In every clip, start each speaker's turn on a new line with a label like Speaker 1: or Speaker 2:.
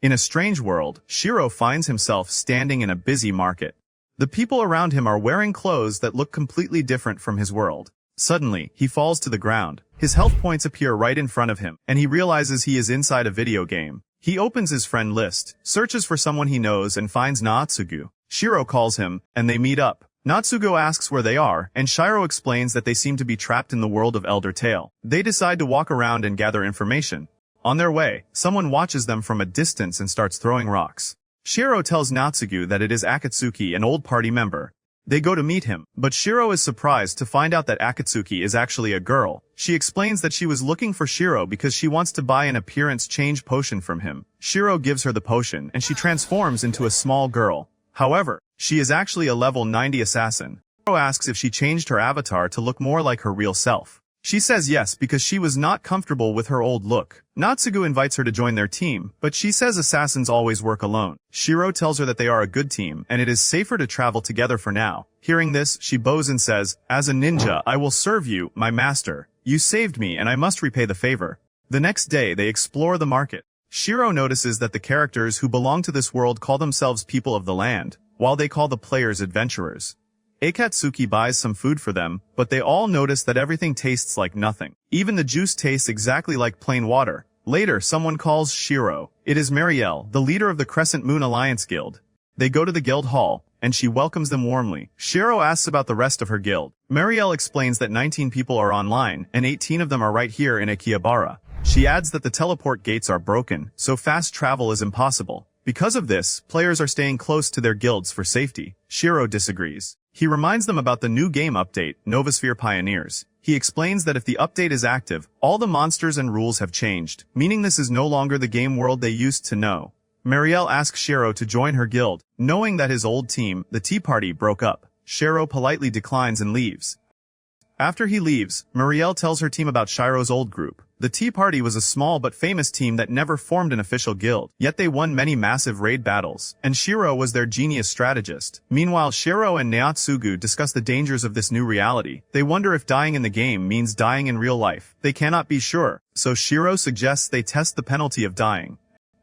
Speaker 1: In a strange world, Shiro finds himself standing in a busy market. The people around him are wearing clothes that look completely different from his world. Suddenly, he falls to the ground. His health points appear right in front of him, and he realizes he is inside a video game. He opens his friend list, searches for someone he knows, and finds Natsugu. Shiro calls him, and they meet up. Natsugu asks where they are, and Shiro explains that they seem to be trapped in the world of Elder Tale. They decide to walk around and gather information. On their way, someone watches them from a distance and starts throwing rocks. Shiro tells Natsugu that it is Akatsuki, an old party member. They go to meet him, but Shiro is surprised to find out that Akatsuki is actually a girl. She explains that she was looking for Shiro because she wants to buy an appearance change potion from him. Shiro gives her the potion, and she transforms into a small girl. However, she is actually a level 90 assassin. Shiro asks if she changed her avatar to look more like her real self. She says yes because she was not comfortable with her old look. Natsugu invites her to join their team, but she says assassins always work alone. Shiro tells her that they are a good team, and it is safer to travel together for now. Hearing this, she bows and says, "As a ninja, I will serve you, my master. You saved me, and I must repay the favor." The next day, they explore the market. Shiro notices that the characters who belong to this world call themselves people of the land, while they call the players adventurers. Akatsuki buys some food for them, but they all notice that everything tastes like nothing. Even the juice tastes exactly like plain water. Later, someone calls Shiro. It is Marielle, the leader of the Crescent Moon Alliance Guild. They go to the guild hall, and she welcomes them warmly. Shiro asks about the rest of her guild. Marielle explains that 19 people are online, and 18 of them are right here in Akihabara. She adds that the teleport gates are broken, so fast travel is impossible. Because of this, players are staying close to their guilds for safety. Shiro disagrees. He reminds them about the new game update, Novosphere Pioneers. He explains that if the update is active, all the monsters and rules have changed, meaning this is no longer the game world they used to know. Marielle asks Shiro to join her guild, knowing that his old team, the Tea Party, broke up. Shiro politely declines and leaves. After he leaves, Marielle tells her team about Shiro's old group. The Tea Party was a small but famous team that never formed an official guild, yet they won many massive raid battles, and Shiro was their genius strategist. Meanwhile, Shiro and Natsugu discuss the dangers of this new reality. They wonder if dying in the game means dying in real life. They cannot be sure, so Shiro suggests they test the penalty of dying.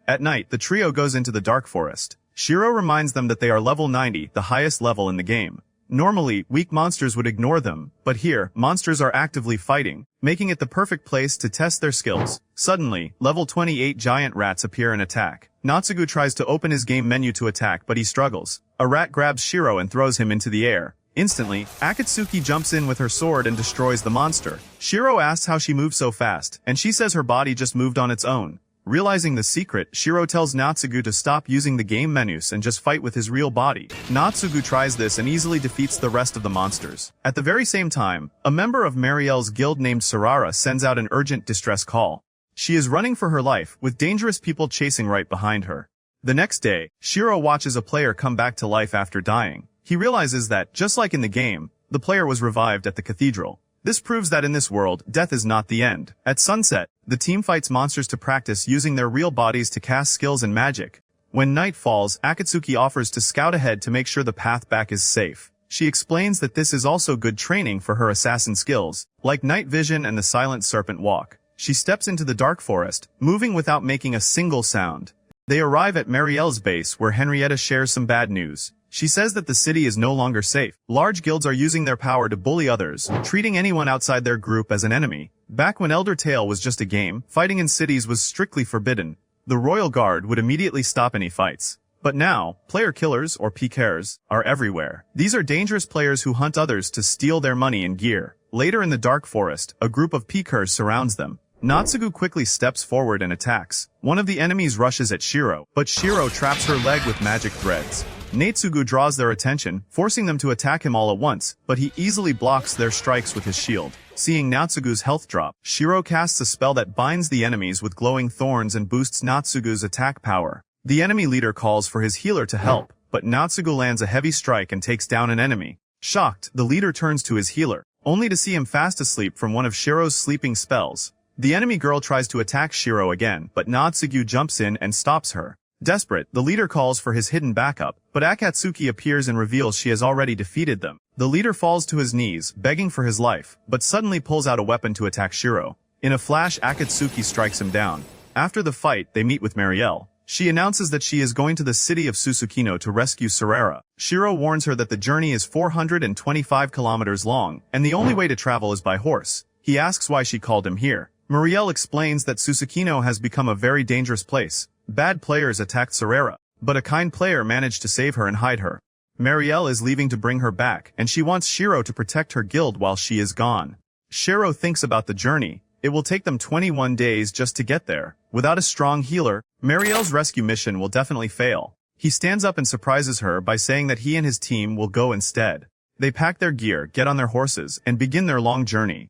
Speaker 1: At night, the trio goes into the dark forest. Shiro reminds them that they are level 90, the highest level in the game. Normally, weak monsters would ignore them, but here, monsters are actively fighting, making it the perfect place to test their skills. Suddenly, level 28 giant rats appear and attack. Natsugu tries to open his game menu to attack, but he struggles. A rat grabs Shiro and throws him into the air. Instantly, Akatsuki jumps in with her sword and destroys the monster. Shiro asks how she moved so fast, and she says her body just moved on its own. Realizing the secret, Shiro tells Natsugu to stop using the game menus and just fight with his real body. Natsugu tries this and easily defeats the rest of the monsters. At the very same time, a member of Marielle's guild named Sarara sends out an urgent distress call. She is running for her life, with dangerous people chasing right behind her. The next day, Shiro watches a player come back to life after dying. He realizes that, just like in the game, the player was revived at the cathedral. This proves that in this world, death is not the end. At sunset, the team fights monsters to practice using their real bodies to cast skills and magic. When night falls, Akatsuki offers to scout ahead to make sure the path back is safe. She explains that this is also good training for her assassin skills, like night vision and the silent serpent walk. She steps into the dark forest, moving without making a single sound. They arrive at Marielle's base where Henrietta shares some bad news. She says that the city is no longer safe. Large guilds are using their power to bully others, treating anyone outside their group as an enemy. Back when Elder Tale was just a game, fighting in cities was strictly forbidden. The Royal Guard would immediately stop any fights. But now, player killers, or PKers, are everywhere. These are dangerous players who hunt others to steal their money and gear. Later in the dark forest, a group of PKers surrounds them. Natsugu quickly steps forward and attacks. One of the enemies rushes at Shiro, but Shiro traps her leg with magic threads. Natsugu draws their attention, forcing them to attack him all at once, but he easily blocks their strikes with his shield. Seeing Natsugu's health drop, Shiro casts a spell that binds the enemies with glowing thorns and boosts Natsugu's attack power. The enemy leader calls for his healer to help, but Natsugu lands a heavy strike and takes down an enemy. Shocked, the leader turns to his healer, only to see him fast asleep from one of Shiro's sleeping spells. The enemy girl tries to attack Shiro again, but Natsugu jumps in and stops her. Desperate, the leader calls for his hidden backup, but Akatsuki appears and reveals she has already defeated them. The leader falls to his knees, begging for his life, but suddenly pulls out a weapon to attack Shiro. In a flash, Akatsuki strikes him down. After the fight, they meet with Marielle. She announces that she is going to the city of Susukino to rescue Sarera. Shiro warns her that the journey is 425 kilometers long, and the only way to travel is by horse. He asks why she called him here. Muriel explains that Susukino has become a very dangerous place. Bad players attacked Sarera, but a kind player managed to save her and hide her. Marielle is leaving to bring her back, and she wants Shiro to protect her guild while she is gone. Shiro thinks about the journey. It will take them 21 days just to get there. Without a strong healer, Marielle's rescue mission will definitely fail. He stands up and surprises her by saying that he and his team will go instead. They pack their gear, get on their horses, and begin their long journey.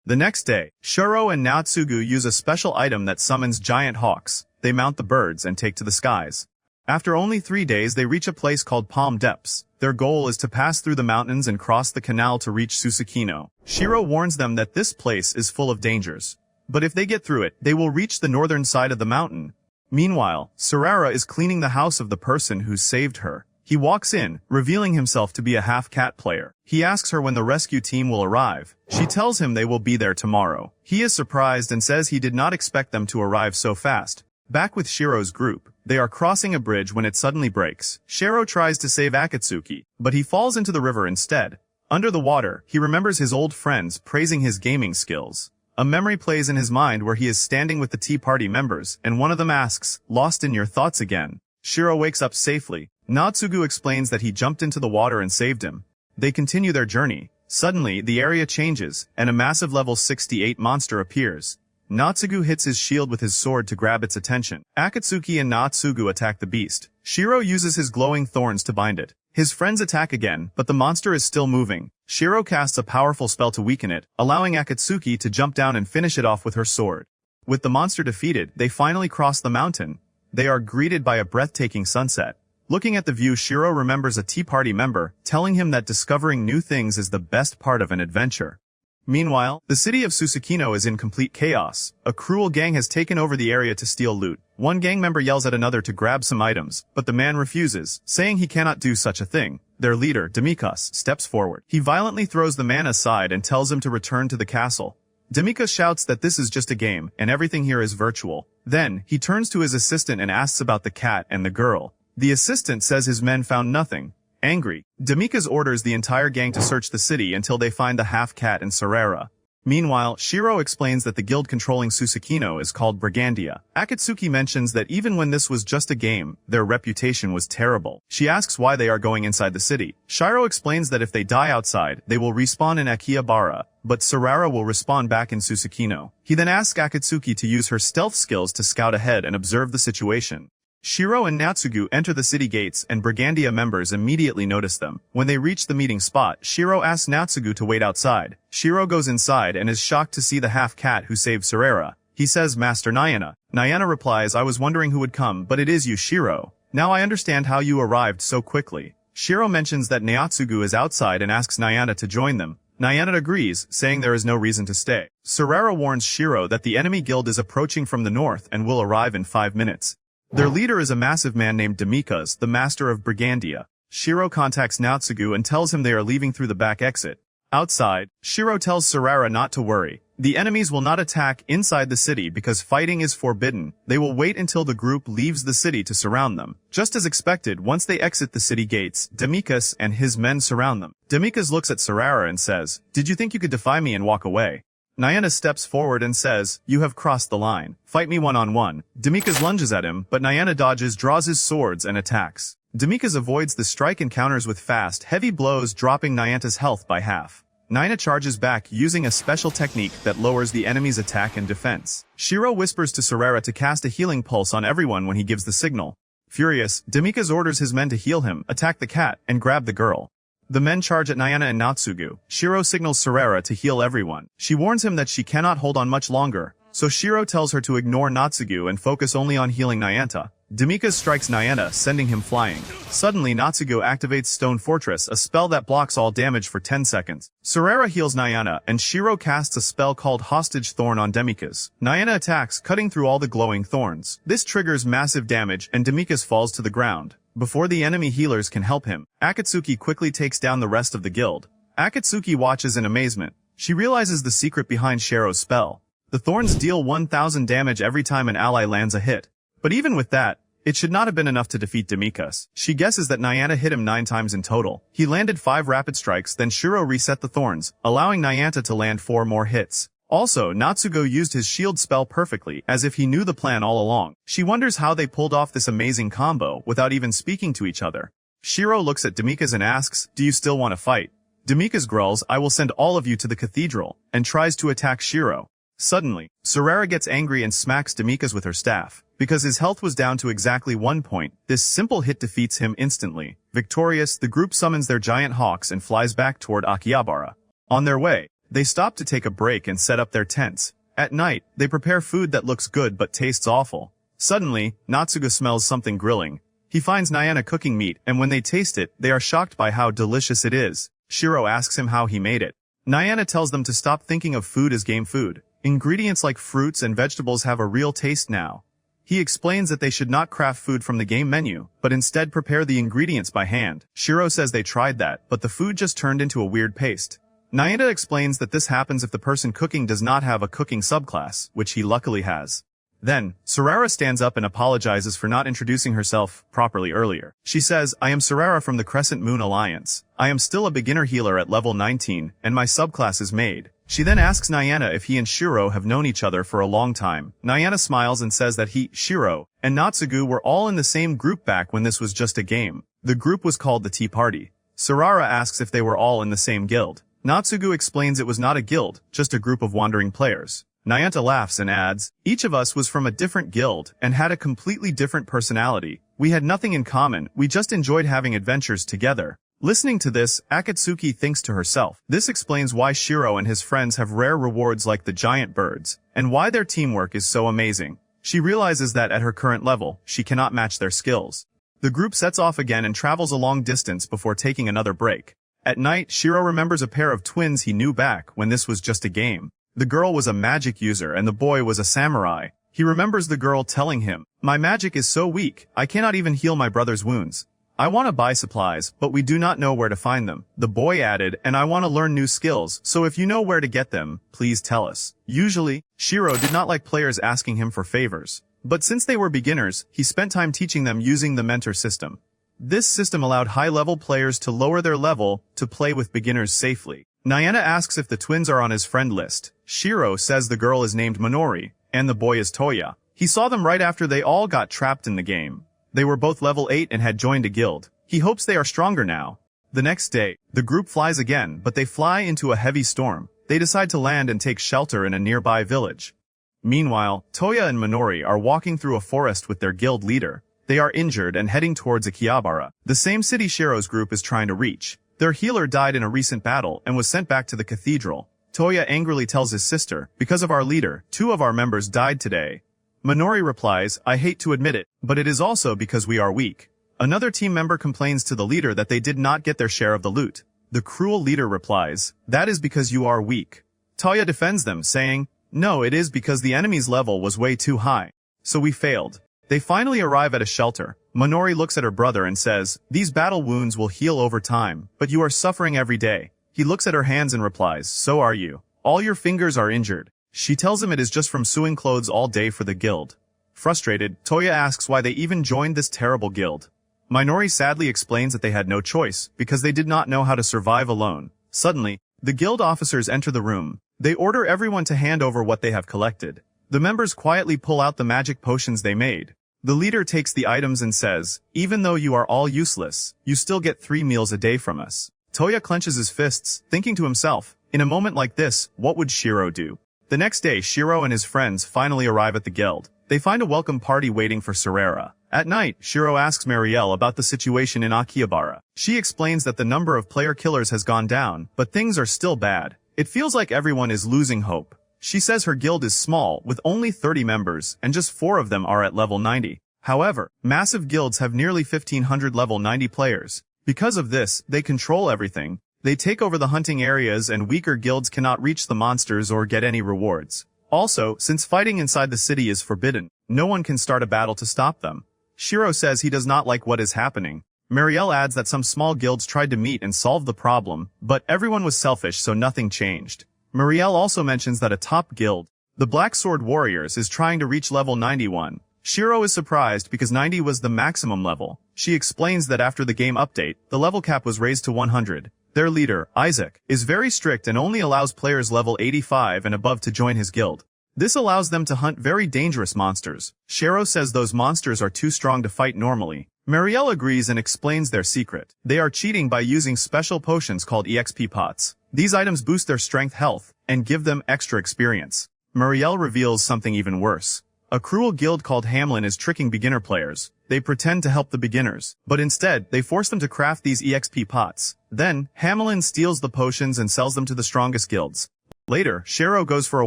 Speaker 1: The next day, Shuro and Natsugu use a special item that summons giant hawks. They mount the birds and take to the skies. After only 3 days, they reach a place called Palm Depths. Their goal is to pass through the mountains and cross the canal to reach Susukino. Shiro warns them that this place is full of dangers. But if they get through it, they will reach the northern side of the mountain. Meanwhile, Sarera is cleaning the house of the person who saved her. He walks in, revealing himself to be a half-cat player. He asks her when the rescue team will arrive. She tells him they will be there tomorrow. He is surprised and says he did not expect them to arrive so fast. Back with Shiro's group, they are crossing a bridge when it suddenly breaks. Shiro tries to save Akatsuki, but he falls into the river instead. Under the water, he remembers his old friends praising his gaming skills. A memory plays in his mind where he is standing with the Tea Party members, and one of them asks, "Lost in your thoughts again?" Shiro wakes up safely. Natsugu explains that he jumped into the water and saved him. They continue their journey. Suddenly, the area changes, and a massive level 68 monster appears. Natsugu hits his shield with his sword to grab its attention. Akatsuki and Natsugu attack the beast. Shiro uses his glowing thorns to bind it. His friends attack again, but the monster is still moving. Shiro casts a powerful spell to weaken it, allowing Akatsuki to jump down and finish it off with her sword. With the monster defeated, they finally cross the mountain. They are greeted by a breathtaking sunset. Looking at the view, Shiro remembers a Tea Party member, telling him that discovering new things is the best part of an adventure. Meanwhile, the city of Susukino is in complete chaos. A cruel gang has taken over the area to steal loot. One gang member yells at another to grab some items, but the man refuses, saying he cannot do such a thing. Their leader, Demikas, steps forward. He violently throws the man aside and tells him to return to the castle. Demikas shouts that this is just a game, and everything here is virtual. Then, he turns to his assistant and asks about the cat and the girl. The assistant says his men found nothing. Angry, Demikas orders the entire gang to search the city until they find the half-cat and Sarera. Meanwhile, Shiro explains that the guild controlling Susukino is called Brigandia. Akatsuki mentions that even when this was just a game, their reputation was terrible. She asks why they are going inside the city. Shiro explains that if they die outside, they will respawn in Akihabara, but Sarera will respawn back in Susukino. He then asks Akatsuki to use her stealth skills to scout ahead and observe the situation. Shiro and Natsugu enter the city gates, and Brigandia members immediately notice them. When they reach the meeting spot, Shiro asks Natsugu to wait outside. Shiro goes inside and is shocked to see the half-cat who saved Sarera. He says, "Master Nayana." Nayana replies, "I was wondering who would come, but it is you, Shiro. Now I understand how you arrived so quickly." Shiro mentions that Natsugu is outside and asks Nayana to join them. Nayana agrees, saying there is no reason to stay. Sarera warns Shiro that the enemy guild is approaching from the north and will arrive in 5 minutes. Their leader is a massive man named Demikas, the master of Brigandia. Shiro contacts Natsugu and tells him they are leaving through the back exit. Outside, Shiro tells Sarera not to worry. The enemies will not attack inside the city because fighting is forbidden. They will wait until the group leaves the city to surround them. Just as expected, once they exit the city gates, Demikas and his men surround them. Demikas looks at Sarera and says, "Did you think you could defy me and walk away?" Nayana steps forward and says, "You have crossed the line. Fight me one-on-one." Demikas lunges at him, but Nayana dodges, draws his swords, and attacks. Demikas avoids the strike and counters with fast, heavy blows, dropping Nyanta's health by half. Nayana charges back using a special technique that lowers the enemy's attack and defense. Shiro whispers to Sarera to cast a healing pulse on everyone when he gives the signal. Furious, Demikas orders his men to heal him, attack the cat, and grab the girl. The men charge at Nayana and Natsugu. Shiro signals Sarera to heal everyone. She warns him that she cannot hold on much longer, so Shiro tells her to ignore Natsugu and focus only on healing Nayanta. Demikas strikes Nayana, sending him flying. Suddenly, Natsugu activates Stone Fortress, a spell that blocks all damage for 10 seconds. Sarera heals Nayana, and Shiro casts a spell called Hostage Thorn on Demikas. Nayana attacks, cutting through all the glowing thorns. This triggers massive damage, and Demikas falls to the ground. Before the enemy healers can help him, Akatsuki quickly takes down the rest of the guild. Akatsuki watches in amazement. She realizes the secret behind Shiro's spell. The thorns deal 1,000 damage every time an ally lands a hit. But even with that, It should not have been enough to defeat Demicus. She guesses that Nyanta hit him 9 times in total. He landed 5 rapid strikes, then Shiro reset the thorns, allowing Nyanta to land 4 more hits. Also, Natsugo used his shield spell perfectly, as if he knew the plan all along. She wonders how they pulled off this amazing combo without even speaking to each other. Shiro looks at Demicus and asks, "Do you still want to fight?" Demicus growls, "I will send all of you to the cathedral," and tries to attack Shiro. Suddenly, Sarara gets angry and smacks Demicus with her staff. Because his health was down to exactly 1 point, this simple hit defeats him instantly. Victorious, the group summons their giant hawks and flies back toward Akihabara. On their way, they stop to take a break and set up their tents. At night, they prepare food that looks good but tastes awful. Suddenly, Natsuga smells something grilling. He finds Nyanta cooking meat, and when they taste it, they are shocked by how delicious it is. Shiro asks him how he made it. Nyanta tells them to stop thinking of food as game food. Ingredients like fruits and vegetables have a real taste now. He explains that they should not craft food from the game menu, but instead prepare the ingredients by hand. Shiro says they tried that, but the food just turned into a weird paste. Nyanta explains that this happens if the person cooking does not have a cooking subclass, which he luckily has. Then, Sarara stands up and apologizes for not introducing herself properly earlier. She says, "I am Sarara from the Crescent Moon Alliance. I am still a beginner healer at level 19, and my subclass is Maid." She then asks Nyanta if he and Shiro have known each other for a long time. Nyanta smiles and says that he, Shiro, and Natsugu were all in the same group back when this was just a game. The group was called the Tea Party. Sarara asks if they were all in the same guild. Natsugu explains it was not a guild, just a group of wandering players. Nyanta laughs and adds, "Each of us was from a different guild and had a completely different personality. We had nothing in common, we just enjoyed having adventures together." Listening to this, Akatsuki thinks to herself. This explains why Shiro and his friends have rare rewards like the giant birds, and why their teamwork is so amazing. She realizes that at her current level, she cannot match their skills. The group sets off again and travels a long distance before taking another break. At night, Shiro remembers a pair of twins he knew back when this was just a game. The girl was a magic user and the boy was a samurai. He remembers the girl telling him, "My magic is so weak, I cannot even heal my brother's wounds. I want to buy supplies, but we do not know where to find them." The boy added, "And I want to learn new skills, so if you know where to get them, please tell us." Usually, Shiro did not like players asking him for favors. But since they were beginners, he spent time teaching them using the mentor system. This system allowed high-level players to lower their level to play with beginners safely. Nyanta asks if the twins are on his friend list. Shiro says the girl is named Minori, and the boy is Toya. He saw them right after they all got trapped in the game. They were both level 8 and had joined a guild. He hopes they are stronger now. The next day, the group flies again, but they fly into a heavy storm. They decide to land and take shelter in a nearby village. Meanwhile, Toya and Minori are walking through a forest with their guild leader. They are injured and heading towards Akihabara, the same city Shiro's group is trying to reach. Their healer died in a recent battle and was sent back to the cathedral. Toya angrily tells his sister, "Because of our leader, 2 of our members died today." Minori replies, "I hate to admit it, but it is also because we are weak." Another team member complains to the leader that they did not get their share of the loot. The cruel leader replies, "That is because you are weak." Toya defends them, saying, "No, it is because the enemy's level was way too high. So we failed." They finally arrive at a shelter. Minori looks at her brother and says, "These battle wounds will heal over time, but you are suffering every day." He looks at her hands and replies, "So are you. All your fingers are injured." She tells him it is just from sewing clothes all day for the guild. Frustrated, Toya asks why they even joined this terrible guild. Minori sadly explains that they had no choice, because they did not know how to survive alone. Suddenly, the guild officers enter the room. They order everyone to hand over what they have collected. The members quietly pull out the magic potions they made. The leader takes the items and says, "Even though you are all useless, you still get 3 meals a day from us." Toya clenches his fists, thinking to himself, in a moment like this, what would Shiro do? The next day, Shiro and his friends finally arrive at the guild. They find a welcome party waiting for Sarara. At night, Shiro asks Marielle about the situation in Akihabara. She explains that the number of player killers has gone down, but things are still bad. It feels like everyone is losing hope. She says her guild is small, with only 30 members, and just 4 of them are at level 90. However, massive guilds have nearly 1,500 level 90 players. Because of this, they control everything. They take over the hunting areas and weaker guilds cannot reach the monsters or get any rewards. Also, since fighting inside the city is forbidden, no one can start a battle to stop them. Shiro says he does not like what is happening. Marielle adds that some small guilds tried to meet and solve the problem, but everyone was selfish so nothing changed. Marielle also mentions that a top guild, the Black Sword Warriors, is trying to reach level 91. Shiro is surprised because 90 was the maximum level. She explains that after the game update, the level cap was raised to 100. Their leader, Isaac, is very strict and only allows players level 85 and above to join his guild. This allows them to hunt very dangerous monsters. Shiro says those monsters are too strong to fight normally. Marielle agrees and explains their secret. They are cheating by using special potions called EXP pots. These items boost their strength health and give them extra experience. Marielle reveals something even worse. A cruel guild called Hamlin is tricking beginner players. They pretend to help the beginners, but instead, they force them to craft these EXP pots. Then, Hamlin steals the potions and sells them to the strongest guilds. Later, Shiro goes for a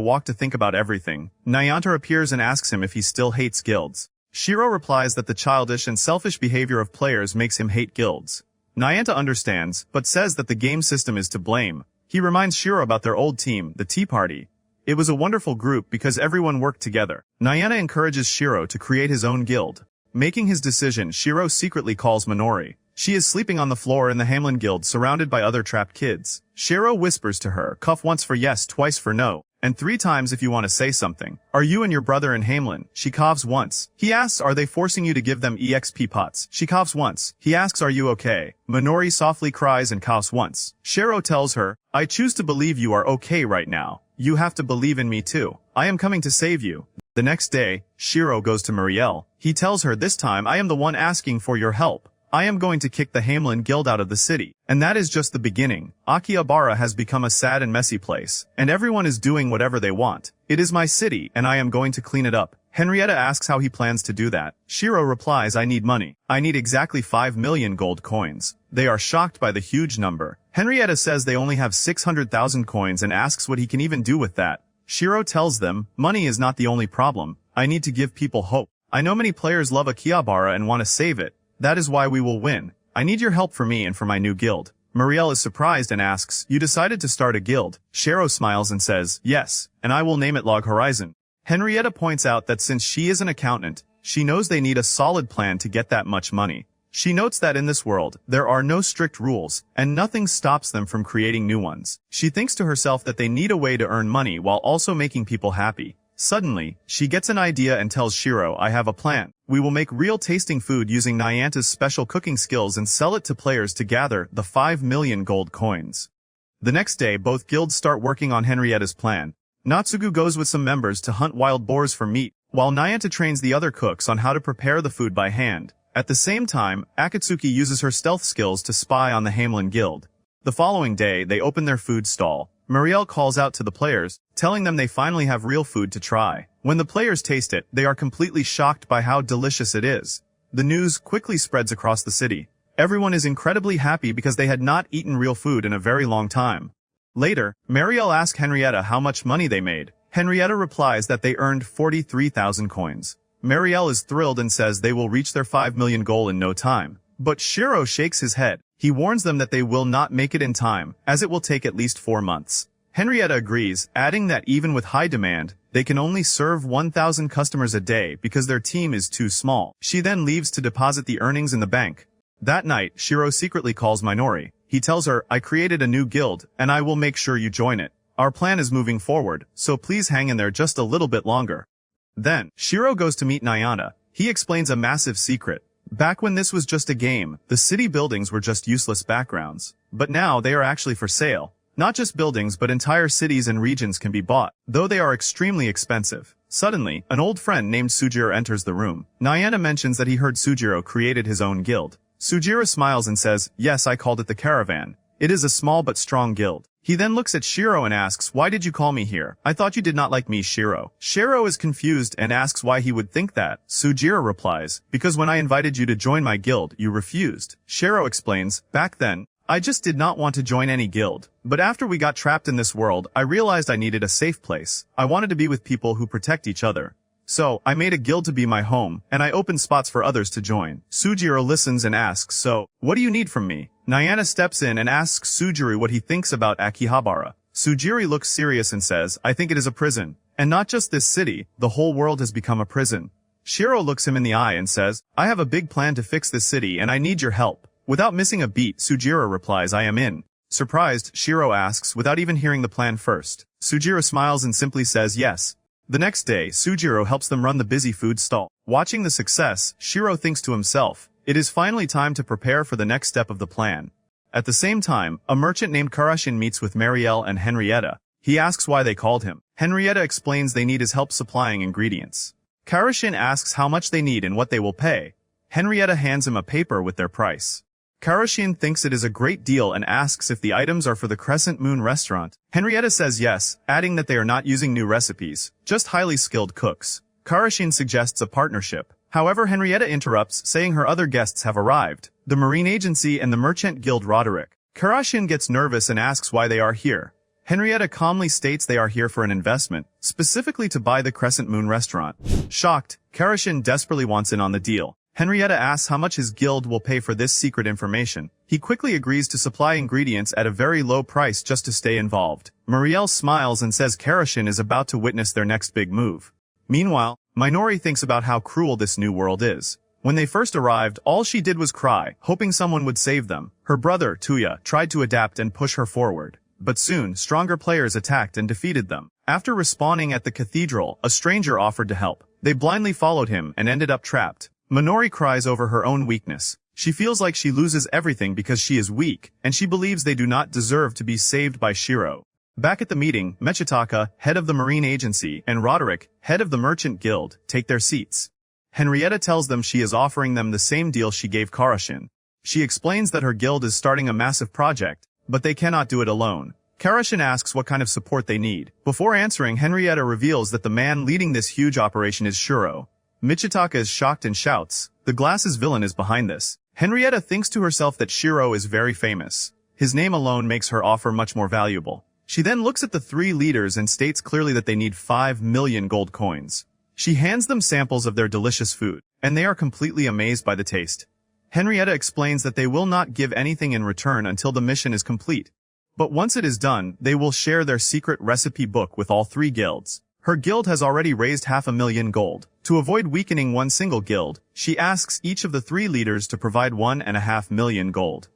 Speaker 1: walk to think about everything. Nayanta appears and asks him if he still hates guilds. Shiro replies that the childish and selfish behavior of players makes him hate guilds. Nayanta understands, but says that the game system is to blame. He reminds Shiro about their old team, the Tea Party. It was a wonderful group because everyone worked together. Nayanta encourages Shiro to create his own guild. Making his decision, Shiro secretly calls Minori. She is sleeping on the floor in the Hamlin Guild surrounded by other trapped kids. Shiro whispers to her, cough once for yes, twice for no, and 3 times if you want to say something. Are you and your brother in Hamlin? She coughs once. He asks, are they forcing you to give them EXP pots? She coughs once. He asks, are you okay? Minori softly cries and coughs once. Shiro tells her, I choose to believe you are okay right now. You have to believe in me too. I am coming to save you. The next day, Shiro goes to Marielle. He tells her, this time I am the one asking for your help. I am going to kick the Hamlin Guild out of the city. And that is just the beginning. Akihabara has become a sad and messy place, and everyone is doing whatever they want. It is my city, and I am going to clean it up. Henrietta asks how he plans to do that. Shiro replies, I need money. I need exactly 5 million gold coins. They are shocked by the huge number. Henrietta says they only have 600,000 coins and asks what he can even do with that. Shiro tells them, money is not the only problem. I need to give people hope. I know many players love Akihabara and want to save it. That is why we will win. I need your help for me and for my new guild. Marielle is surprised and asks, you decided to start a guild? Shiro smiles and says, yes, and I will name it Log Horizon. Henrietta points out that since she is an accountant, she knows they need a solid plan to get that much money. She notes that in this world, there are no strict rules, and nothing stops them from creating new ones. She thinks to herself that they need a way to earn money while also making people happy. Suddenly, she gets an idea and tells Shiro, I have a plan. We will make real tasting food using Nyanta's special cooking skills and sell it to players to gather the 5 million gold coins. The next day, both guilds start working on Henrietta's plan. Natsugu goes with some members to hunt wild boars for meat, while Nyanta trains the other cooks on how to prepare the food by hand. At the same time, Akatsuki uses her stealth skills to spy on the Hamlin Guild. The following day, they open their food stall. Marielle calls out to the players, telling them they finally have real food to try. When the players taste it, they are completely shocked by how delicious it is. The news quickly spreads across the city. Everyone is incredibly happy because they had not eaten real food in a very long time. Later, Marielle asks Henrietta how much money they made. Henrietta replies that they earned 43,000 coins. Marielle is thrilled and says they will reach their 5 million goal in no time. But Shiro shakes his head. He warns them that they will not make it in time, as it will take at least 4 months. Henrietta agrees, adding that even with high demand, they can only serve 1,000 customers a day because their team is too small. She then leaves to deposit the earnings in the bank. That night, Shiro secretly calls Minori. He tells her, I created a new guild, and I will make sure you join it. Our plan is moving forward, so please hang in there just a little bit longer. Then, Shiro goes to meet Nayanta. He explains a massive secret. Back when this was just a game, the city buildings were just useless backgrounds. But now they are actually for sale. Not just buildings but entire cities and regions can be bought, though they are extremely expensive. Suddenly, an old friend named Sujiro enters the room. Nayanta mentions that he heard Sujiro created his own guild. Sujiro smiles and says, yes, I called it the Caravan. It is a small but strong guild. He then looks at Shiro and asks, why did you call me here? I thought you did not like me, Shiro. Shiro is confused and asks why he would think that. Sujiro replies, because when I invited you to join my guild, you refused. Shiro explains, back then, I just did not want to join any guild. But after we got trapped in this world, I realized I needed a safe place. I wanted to be with people who protect each other. So, I made a guild to be my home, and I opened spots for others to join. Sujiro listens and asks, so, what do you need from me? Nayana steps in and asks Sujiri what he thinks about Akihabara. Sujiri looks serious and says, I think it is a prison. And not just this city, the whole world has become a prison. Shiro looks him in the eye and says, I have a big plan to fix this city and I need your help. Without missing a beat, Sujiro replies, I am in. Surprised, Shiro asks, without even hearing the plan first. Sujiro smiles and simply says, yes. The next day, Sujiro helps them run the busy food stall. Watching the success, Shiro thinks to himself, it is finally time to prepare for the next step of the plan. At the same time, a merchant named Karashin meets with Marielle and Henrietta. He asks why they called him. Henrietta explains they need his help supplying ingredients. Karashin asks how much they need and what they will pay. Henrietta hands him a paper with their price. Karashin thinks it is a great deal and asks if the items are for the Crescent Moon restaurant. Henrietta says yes, adding that they are not using new recipes, just highly skilled cooks. Karashin suggests a partnership. However, Henrietta interrupts, saying her other guests have arrived, the Marine Agency and the Merchant Guild Roderick. Karashin gets nervous and asks why they are here. Henrietta calmly states they are here for an investment, specifically to buy the Crescent Moon restaurant. Shocked, Karashin desperately wants in on the deal. Henrietta asks how much his guild will pay for this secret information. He quickly agrees to supply ingredients at a very low price just to stay involved. Marielle smiles and says Karashin is about to witness their next big move. Meanwhile, Minori thinks about how cruel this new world is. When they first arrived, all she did was cry, hoping someone would save them. Her brother, Tuya, tried to adapt and push her forward. But soon, stronger players attacked and defeated them. After respawning at the cathedral, a stranger offered to help. They blindly followed him and ended up trapped. Minori cries over her own weakness. She feels like she loses everything because she is weak, and she believes they do not deserve to be saved by Shiro. Back at the meeting, Mechitaka, head of the Marine Agency, and Roderick, head of the Merchant Guild, take their seats. Henrietta tells them she is offering them the same deal she gave Karashin. She explains that her guild is starting a massive project, but they cannot do it alone. Karashin asks what kind of support they need. Before answering, Henrietta reveals that the man leading this huge operation is Shiro. Michitaka is shocked and shouts, the Glasses villain is behind this. Henrietta thinks to herself that Shiro is very famous. His name alone makes her offer much more valuable. She then looks at the three leaders and states clearly that they need 5 million gold coins. She hands them samples of their delicious food, and they are completely amazed by the taste. Henrietta explains that they will not give anything in return until the mission is complete. But once it is done, they will share their secret recipe book with all three guilds. Her guild has already raised 500,000 gold. To avoid weakening one single guild, she asks each of the three leaders to provide 1.5 million gold.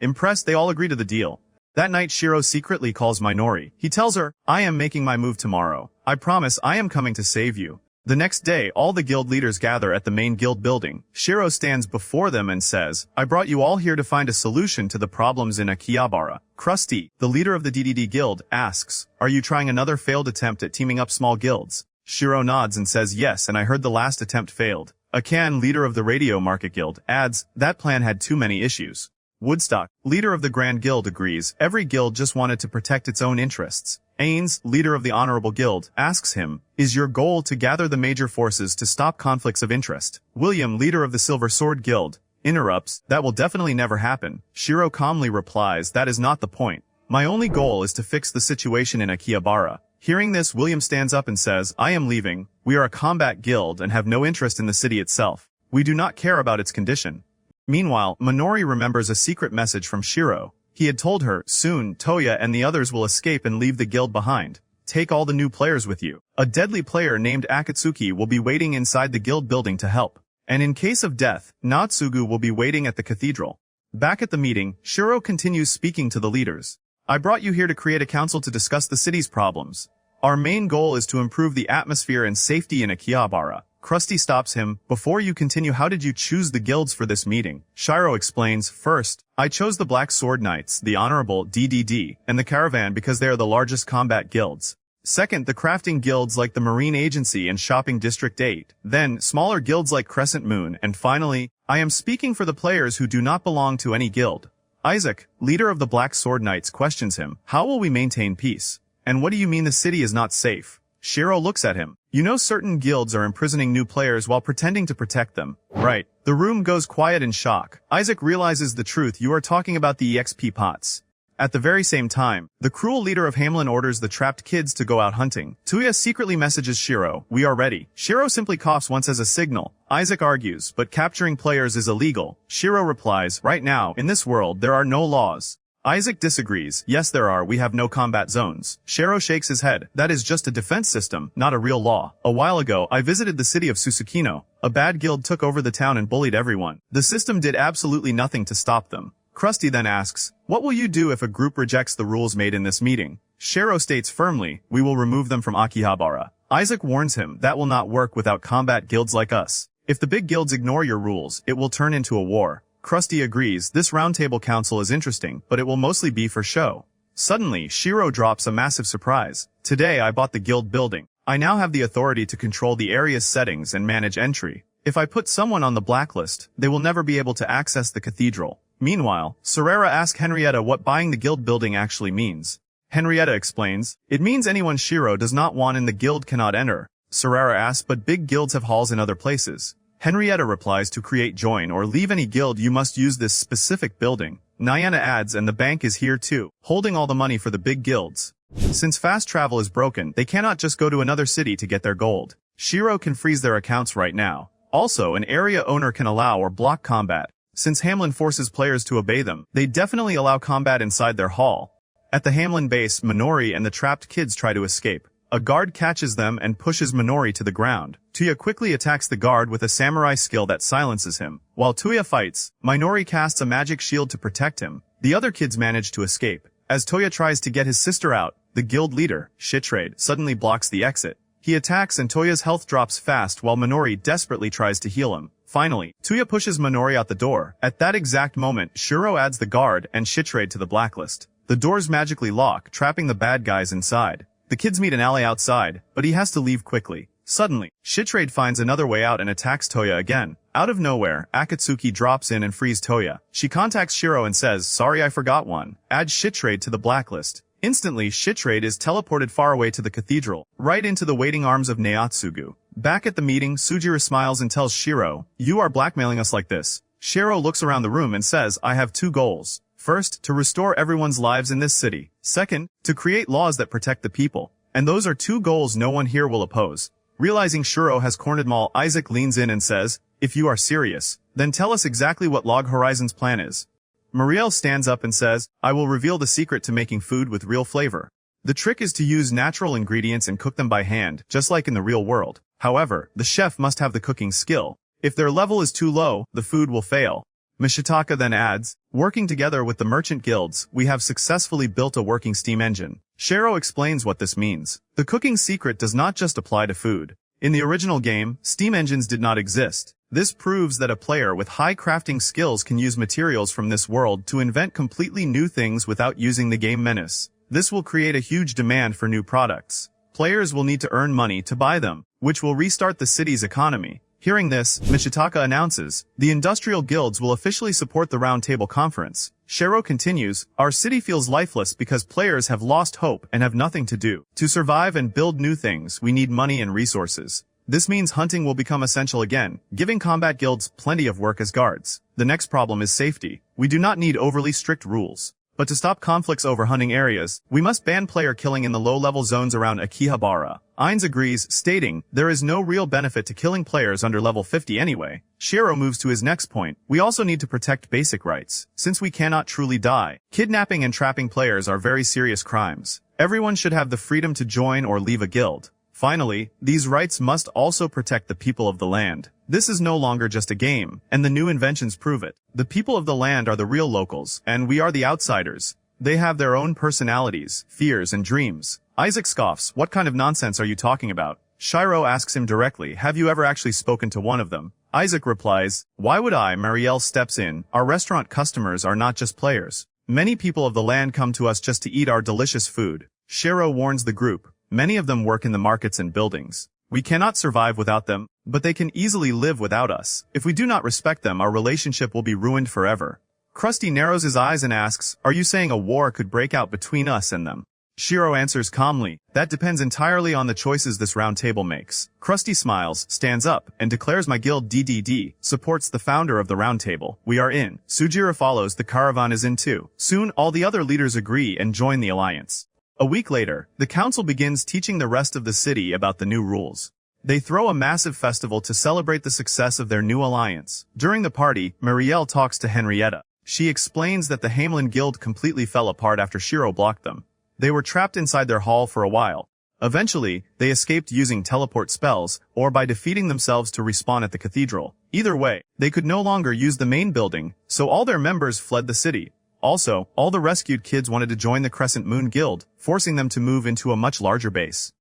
Speaker 1: Impressed, they all agree to the deal. That night Shiro secretly calls Minori. He tells her, I am making my move tomorrow. I promise I am coming to save you. The next day, all the guild leaders gather at the main guild building. Shiro stands before them and says, I brought you all here to find a solution to the problems in Akihabara. Krusty, the leader of the DDD guild, asks, are you trying another failed attempt at teaming up small guilds? Shiro nods and says yes, and I heard the last attempt failed. Akan, leader of the radio market guild, adds, that plan had too many issues. Woodstock, leader of the Grand Guild, agrees, every guild just wanted to protect its own interests. Ains, leader of the Honorable Guild, asks him, is your goal to gather the major forces to stop conflicts of interest? William, leader of the Silver Sword Guild, interrupts, that will definitely never happen. Shiro calmly replies, that is not the point. My only goal is to fix the situation in Akihabara. Hearing this, William stands up and says, I am leaving. We are a combat guild and have no interest in the city itself. We do not care about its condition. Meanwhile, Minori remembers a secret message from Shiro. He had told her, soon, Toya and the others will escape and leave the guild behind. Take all the new players with you. A deadly player named Akatsuki will be waiting inside the guild building to help. And in case of death, Natsugu will be waiting at the cathedral. Back at the meeting, Shiro continues speaking to the leaders. I brought you here to create a council to discuss the city's problems. Our main goal is to improve the atmosphere and safety in Akihabara. Krusty stops him. Before you continue, how did you choose the guilds for this meeting? Shiro explains, first, I chose the Black Sword Knights, the Honorable DDD, and the Caravan because they are the largest combat guilds. Second, the crafting guilds like the Marine Agency and Shopping District 8. Then, smaller guilds like Crescent Moon. And finally, I am speaking for the players who do not belong to any guild. Isaac, leader of the Black Sword Knights, questions him, how will we maintain peace? And what do you mean the city is not safe? Shiro looks at him. You know certain guilds are imprisoning new players while pretending to protect them. Right. The room goes quiet in shock. Isaac realizes the truth. You are talking about the EXP pots. At the very same time, the cruel leader of Hamelin orders the trapped kids to go out hunting. Tuya secretly messages Shiro, we are ready. Shiro simply coughs once as a signal. Isaac argues, but capturing players is illegal. Shiro replies, right now, in this world, there are no laws. Isaac disagrees. Yes, there are. We have no combat zones. Shiro shakes his head. That is just a defense system, not a real law. A while ago, I visited the city of Susukino. A bad guild took over the town and bullied everyone. The system did absolutely nothing to stop them. Krusty then asks, what will you do if a group rejects the rules made in this meeting? Shiro states firmly, we will remove them from Akihabara. Isaac warns him that will not work without combat guilds like us. If the big guilds ignore your rules, it will turn into a war. Krusty agrees this roundtable council is interesting, but it will mostly be for show. Suddenly, Shiro drops a massive surprise. Today I bought the guild building. I now have the authority to control the area's settings and manage entry. If I put someone on the blacklist, they will never be able to access the cathedral. Meanwhile, Serera asks Henrietta what buying the guild building actually means. Henrietta explains, it means anyone Shiro does not want in the guild cannot enter. Serera asks, but big guilds have halls in other places. Henrietta replies, to create, join, or leave any guild you must use this specific building. Nyana adds, and the bank is here too, holding all the money for the big guilds. Since fast travel is broken, they cannot just go to another city to get their gold. Shiro can freeze their accounts right now. Also, an area owner can allow or block combat. Since Hamlin forces players to obey them, they definitely allow combat inside their hall. At the Hamlin base, Minori and the trapped kids try to escape. A guard catches them and pushes Minori to the ground. Tuya quickly attacks the guard with a samurai skill that silences him. While Tuya fights, Minori casts a magic shield to protect him. The other kids manage to escape. As Toya tries to get his sister out, the guild leader, Shitrade, suddenly blocks the exit. He attacks and Toya's health drops fast while Minori desperately tries to heal him. Finally, Tuya pushes Minori out the door. At that exact moment, Shiro adds the guard and Shitrade to the blacklist. The doors magically lock, trapping the bad guys inside. The kids meet an ally outside, but he has to leave quickly. Suddenly, Shitrade finds another way out and attacks Toya again. Out of nowhere, Akatsuki drops in and frees Toya. She contacts Shiro and says, sorry I forgot one. Add Shitrade to the blacklist. Instantly, Shitrade is teleported far away to the cathedral, right into the waiting arms of Naotsugu. Back at the meeting, Sujiro smiles and tells Shiro, you are blackmailing us like this. Shiro looks around the room and says, I have two goals. First, to restore everyone's lives in this city. Second, to create laws that protect the people. And those are two goals no one here will oppose. Realizing Shiro has cornered Maul, Isaac leans in and says, if you are serious, then tell us exactly what Log Horizon's plan is. Muriel stands up and says, I will reveal the secret to making food with real flavor. The trick is to use natural ingredients and cook them by hand, just like in the real world. However, the chef must have the cooking skill. If their level is too low, the food will fail. Mishitaka then adds, working together with the merchant guilds, we have successfully built a working steam engine. Shiro explains what this means. The cooking secret does not just apply to food. In the original game, steam engines did not exist. This proves that a player with high crafting skills can use materials from this world to invent completely new things without using the game menace. This will create a huge demand for new products. Players will need to earn money to buy them, which will restart the city's economy. Hearing this, Michitaka announces, the industrial guilds will officially support the Round Table Conference. Shiro continues, our city feels lifeless because players have lost hope and have nothing to do. To survive and build new things, we need money and resources. This means hunting will become essential again, giving combat guilds plenty of work as guards. The next problem is safety. We do not need overly strict rules. But to stop conflicts over hunting areas, we must ban player killing in the low-level zones around Akihabara. Ainz agrees, stating, there is no real benefit to killing players under level 50 anyway. Shiro moves to his next point. We also need to protect basic rights. Since we cannot truly die, kidnapping and trapping players are very serious crimes. Everyone should have the freedom to join or leave a guild. Finally, these rights must also protect the people of the land. This is no longer just a game, and the new inventions prove it. The people of the land are the real locals, and we are the outsiders. They have their own personalities, fears, and dreams. Isaac scoffs, what kind of nonsense are you talking about? Shiro asks him directly, have you ever actually spoken to one of them? Isaac replies, why would I? Marielle steps in, our restaurant customers are not just players. Many people of the land come to us just to eat our delicious food. Shiro warns the group. Many of them work in the markets and buildings. We cannot survive without them, but they can easily live without us. If we do not respect them, our relationship will be ruined forever. Krusty narrows his eyes and asks, are you saying a war could break out between us and them? Shiro answers calmly, that depends entirely on the choices this round table makes. Krusty smiles, stands up, and declares my guild DDD supports the founder of the round table. We are in. Sujiro follows, the caravan is in too. Soon, all the other leaders agree and join the alliance. A week later, the council begins teaching the rest of the city about the new rules. They throw a massive festival to celebrate the success of their new alliance. During the party, Marielle talks to Henrietta. She explains that the Hamelin Guild completely fell apart after Shiro blocked them. They were trapped inside their hall for a while. Eventually, they escaped using teleport spells, or by defeating themselves to respawn at the cathedral. Either way, they could no longer use the main building, so all their members fled the city. Also, all the rescued kids wanted to join the Crescent Moon Guild, forcing them to move into a much larger base.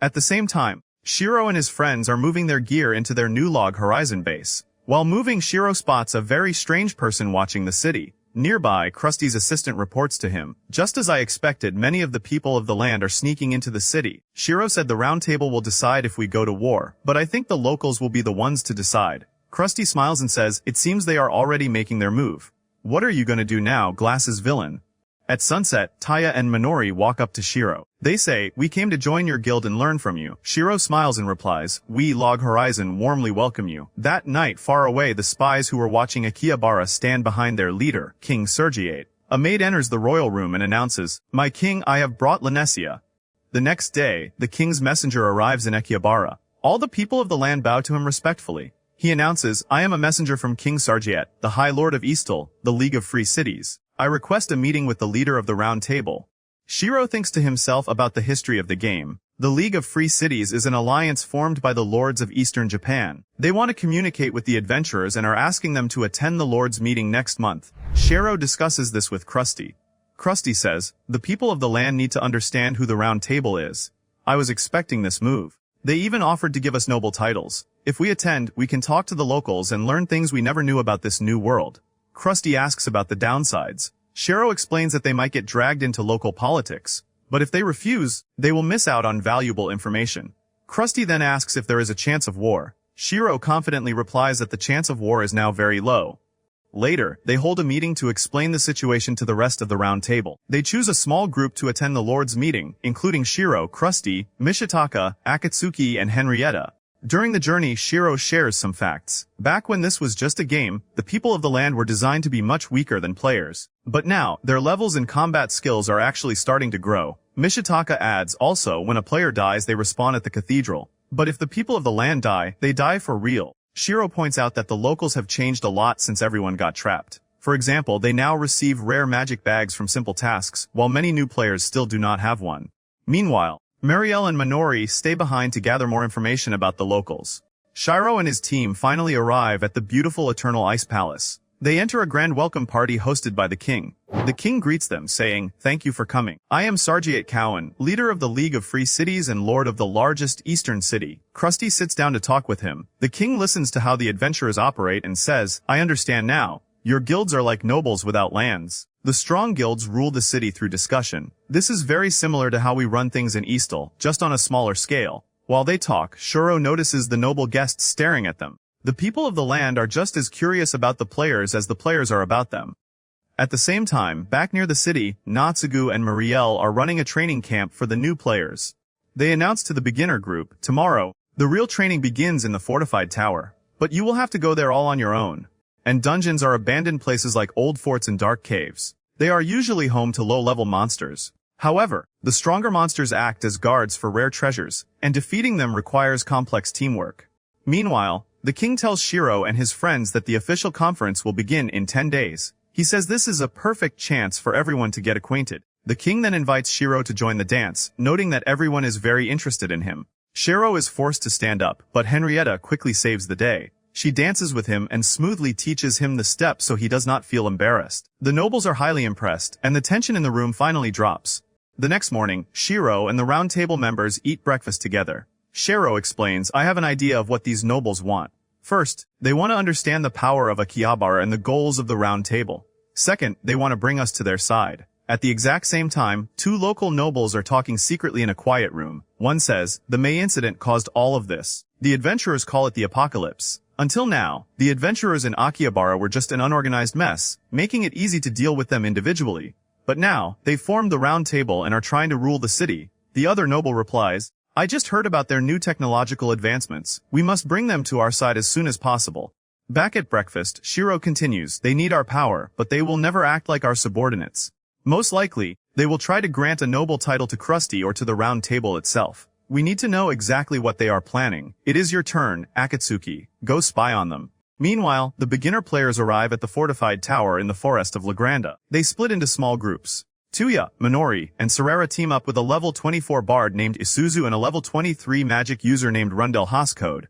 Speaker 1: At the same time, Shiro and his friends are moving their gear into their new Log Horizon base. While moving, Shiro spots a very strange person watching the city. Nearby, Krusty's assistant reports to him. Just as I expected, many of the people of the land are sneaking into the city. Shiro said the round table will decide if we go to war, but I think the locals will be the ones to decide. Krusty smiles and says, it seems they are already making their move. What are you gonna do now, Glass's villain? At sunset, Taya and Minori walk up to Shiro. They say, we came to join your guild and learn from you. Shiro smiles and replies, we, Log Horizon, warmly welcome you. That night, far away, the spies who were watching Akihabara stand behind their leader, King Sergiate. A maid enters the royal room and announces, my king, I have brought Lanesia. The next day, the king's messenger arrives in Akihabara. All the people of the land bow to him respectfully. He announces, I am a messenger from King Sergiate, the High Lord of Eastal, the League of Free Cities. I request a meeting with the leader of the Round Table. Shiro thinks to himself about the history of the game. The League of Free Cities is an alliance formed by the lords of Eastern Japan. They want to communicate with the adventurers and are asking them to attend the lords' meeting next month. Shiro discusses this with Krusty. Krusty says, the people of the land need to understand who the Round Table is. I was expecting this move. They even offered to give us noble titles. If we attend, we can talk to the locals and learn things we never knew about this new world. Krusty asks about the downsides. Shiro explains that they might get dragged into local politics, but if they refuse, they will miss out on valuable information. Krusty then asks if there is a chance of war. Shiro confidently replies that the chance of war is now very low. Later, they hold a meeting to explain the situation to the rest of the Round Table. They choose a small group to attend the Lord's meeting, including Shiro, Krusty, Mishitaka, Akatsuki, and Henrietta. During the journey, Shiro shares some facts. Back when this was just a game, the people of the land were designed to be much weaker than players. But now, their levels and combat skills are actually starting to grow. Mishitaka adds, also, when a player dies they respawn at the cathedral. But if the people of the land die, they die for real. Shiro points out that the locals have changed a lot since everyone got trapped. For example, they now receive rare magic bags from simple tasks, while many new players still do not have one. Meanwhile, Marielle and Minori stay behind to gather more information about the locals. Shiro and his team finally arrive at the beautiful Eternal Ice Palace. They enter a grand welcome party hosted by the king. The king greets them, saying, thank you for coming. I am Sergiate Cowan, leader of the League of Free Cities and lord of the largest eastern city. Krusty sits down to talk with him. The king listens to how the adventurers operate and says, I understand now. Your guilds are like nobles without lands. The strong guilds rule the city through discussion. This is very similar to how we run things in Eastal, just on a smaller scale. While they talk, Shiro notices the noble guests staring at them. The people of the land are just as curious about the players as the players are about them. At the same time, back near the city, Natsugu and Marielle are running a training camp for the new players. They announce to the beginner group, tomorrow, the real training begins in the fortified tower. But you will have to go there all on your own. And dungeons are abandoned places like old forts and dark caves. They are usually home to low-level monsters. However, the stronger monsters act as guards for rare treasures, and defeating them requires complex teamwork. Meanwhile, the king tells Shiro and his friends that the official conference will begin in 10 days. He says this is a perfect chance for everyone to get acquainted. The king then invites Shiro to join the dance, noting that everyone is very interested in him. Shiro is forced to stand up, but Henrietta quickly saves the day. She dances with him and smoothly teaches him the steps so he does not feel embarrassed. The nobles are highly impressed, and the tension in the room finally drops. The next morning, Shiro and the Round Table members eat breakfast together. Shiro explains, I have an idea of what these nobles want. First, they want to understand the power of Akihabara and the goals of the Round Table. Second, they want to bring us to their side. At the exact same time, two local nobles are talking secretly in a quiet room. One says, the May incident caused all of this. The adventurers call it the apocalypse. Until now, the adventurers in Akihabara were just an unorganized mess, making it easy to deal with them individually. But now, they've formed the Round Table and are trying to rule the city. The other noble replies, I just heard about their new technological advancements. We must bring them to our side as soon as possible. Back at breakfast, Shiro continues, they need our power, but they will never act like our subordinates. Most likely, they will try to grant a noble title to Krusty or to the Round Table itself. We need to know exactly what they are planning. It is your turn, Akatsuki. Go spy on them. Meanwhile, the beginner players arrive at the fortified tower in the forest of Lagranda. They split into small groups. Tuya, Minori, and Serera team up with a level 24 bard named Isuzu and a level 23 magic user named Rundel Hascode.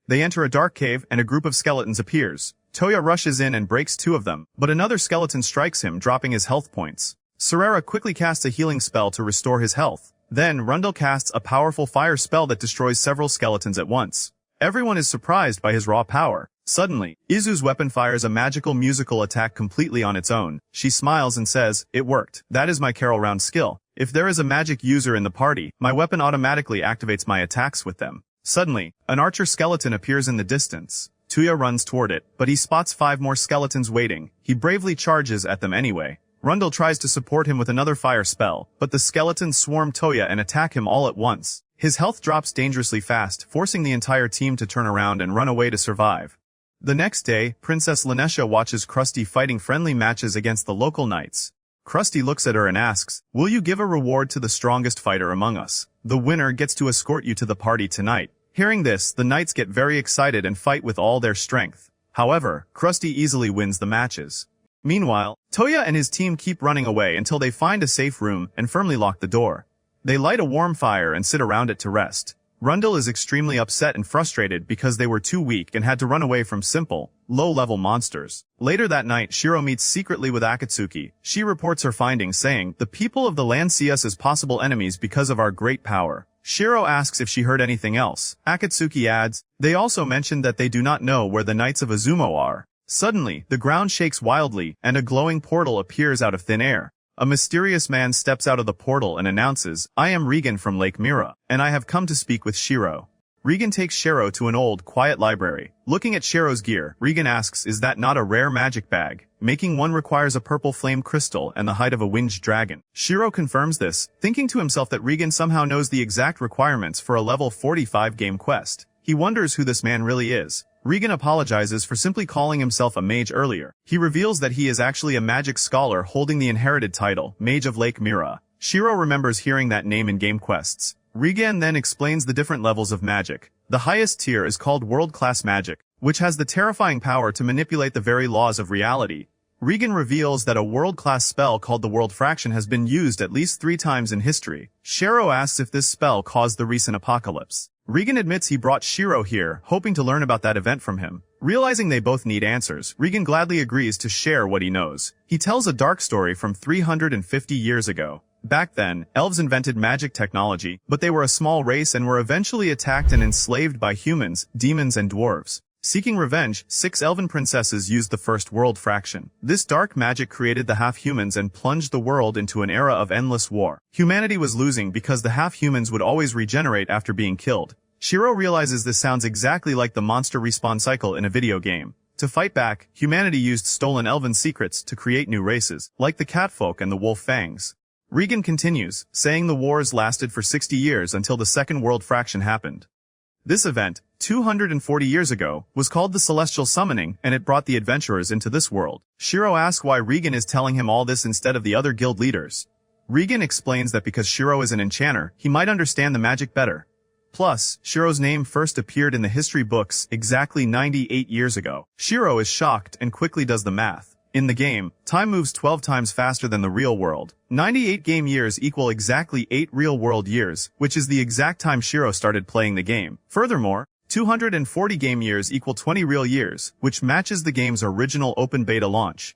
Speaker 1: They enter a dark cave and a group of skeletons appears. Toya rushes in and breaks two of them, but another skeleton strikes him, dropping his health points. Serera quickly casts a healing spell to restore his health. Then, Rundle casts a powerful fire spell that destroys several skeletons at once. Everyone is surprised by his raw power. Suddenly, Izu's weapon fires a magical musical attack completely on its own. She smiles and says, "It worked. That is my Carol Round skill. If there is a magic user in the party, my weapon automatically activates my attacks with them." Suddenly, an archer skeleton appears in the distance. Tuya runs toward it, but he spots 5 more skeletons waiting. He bravely charges at them anyway. Rundle tries to support him with another fire spell, but the skeletons swarm Toya and attack him all at once. His health drops dangerously fast, forcing the entire team to turn around and run away to survive. The next day, Princess Lanesha watches Krusty fighting friendly matches against the local knights. Krusty looks at her and asks, "Will you give a reward to the strongest fighter among us? The winner gets to escort you to the party tonight." Hearing this, the knights get very excited and fight with all their strength. However, Krusty easily wins the matches. Meanwhile, Toya and his team keep running away until they find a safe room and firmly lock the door. They light a warm fire and sit around it to rest. Rundle is extremely upset and frustrated because they were too weak and had to run away from simple, low-level monsters. Later that night, Shiro meets secretly with Akatsuki. She reports her findings saying, "The people of the land see us as possible enemies because of our great power." Shiro asks if she heard anything else. Akatsuki adds, "They also mentioned that they do not know where the Knights of Azumo are." Suddenly, the ground shakes wildly, and a glowing portal appears out of thin air. A mysterious man steps out of the portal and announces, "I am Regan from Lake Mira, and I have come to speak with Shiro." Regan takes Shiro to an old, quiet library. Looking at Shiro's gear, Regan asks, "Is that not a rare magic bag? Making one requires a purple flame crystal and the height of a winged dragon." Shiro confirms this, thinking to himself that Regan somehow knows the exact requirements for a level 45 game quest. He wonders who this man really is. Regan apologizes for simply calling himself a mage earlier. He reveals that he is actually a magic scholar holding the inherited title, Mage of Lake Mira. Shiro remembers hearing that name in game quests. Regan then explains the different levels of magic. The highest tier is called world-class magic, which has the terrifying power to manipulate the very laws of reality. Regan reveals that a world-class spell called the World Fraction has been used at least 3 times in history. Shiro asks if this spell caused the recent apocalypse. Regan admits he brought Shiro here, hoping to learn about that event from him. Realizing they both need answers, Regan gladly agrees to share what he knows. He tells a dark story from 350 years ago. Back then, elves invented magic technology, but they were a small race and were eventually attacked and enslaved by humans, demons and dwarves. Seeking revenge, 6 elven princesses used the first world fraction. This dark magic created the half-humans and plunged the world into an era of endless war. Humanity was losing because the half-humans would always regenerate after being killed. Shiro realizes this sounds exactly like the monster respawn cycle in a video game. To fight back, humanity used stolen elven secrets to create new races, like the catfolk and the wolf fangs. Regan continues, saying the wars lasted for 60 years until the Second World Fraction happened. This event, 240 years ago, was called the Celestial Summoning, and it brought the adventurers into this world. Shiro asks why Regan is telling him all this instead of the other guild leaders. Regan explains that because Shiro is an enchanter, he might understand the magic better. Plus, Shiro's name first appeared in the history books exactly 98 years ago. Shiro is shocked and quickly does the math. In the game, time moves 12 times faster than the real world. 98 game years equal exactly 8 real-world years, which is the exact time Shiro started playing the game. Furthermore, 240 game years equal 20 real years, which matches the game's original open beta launch.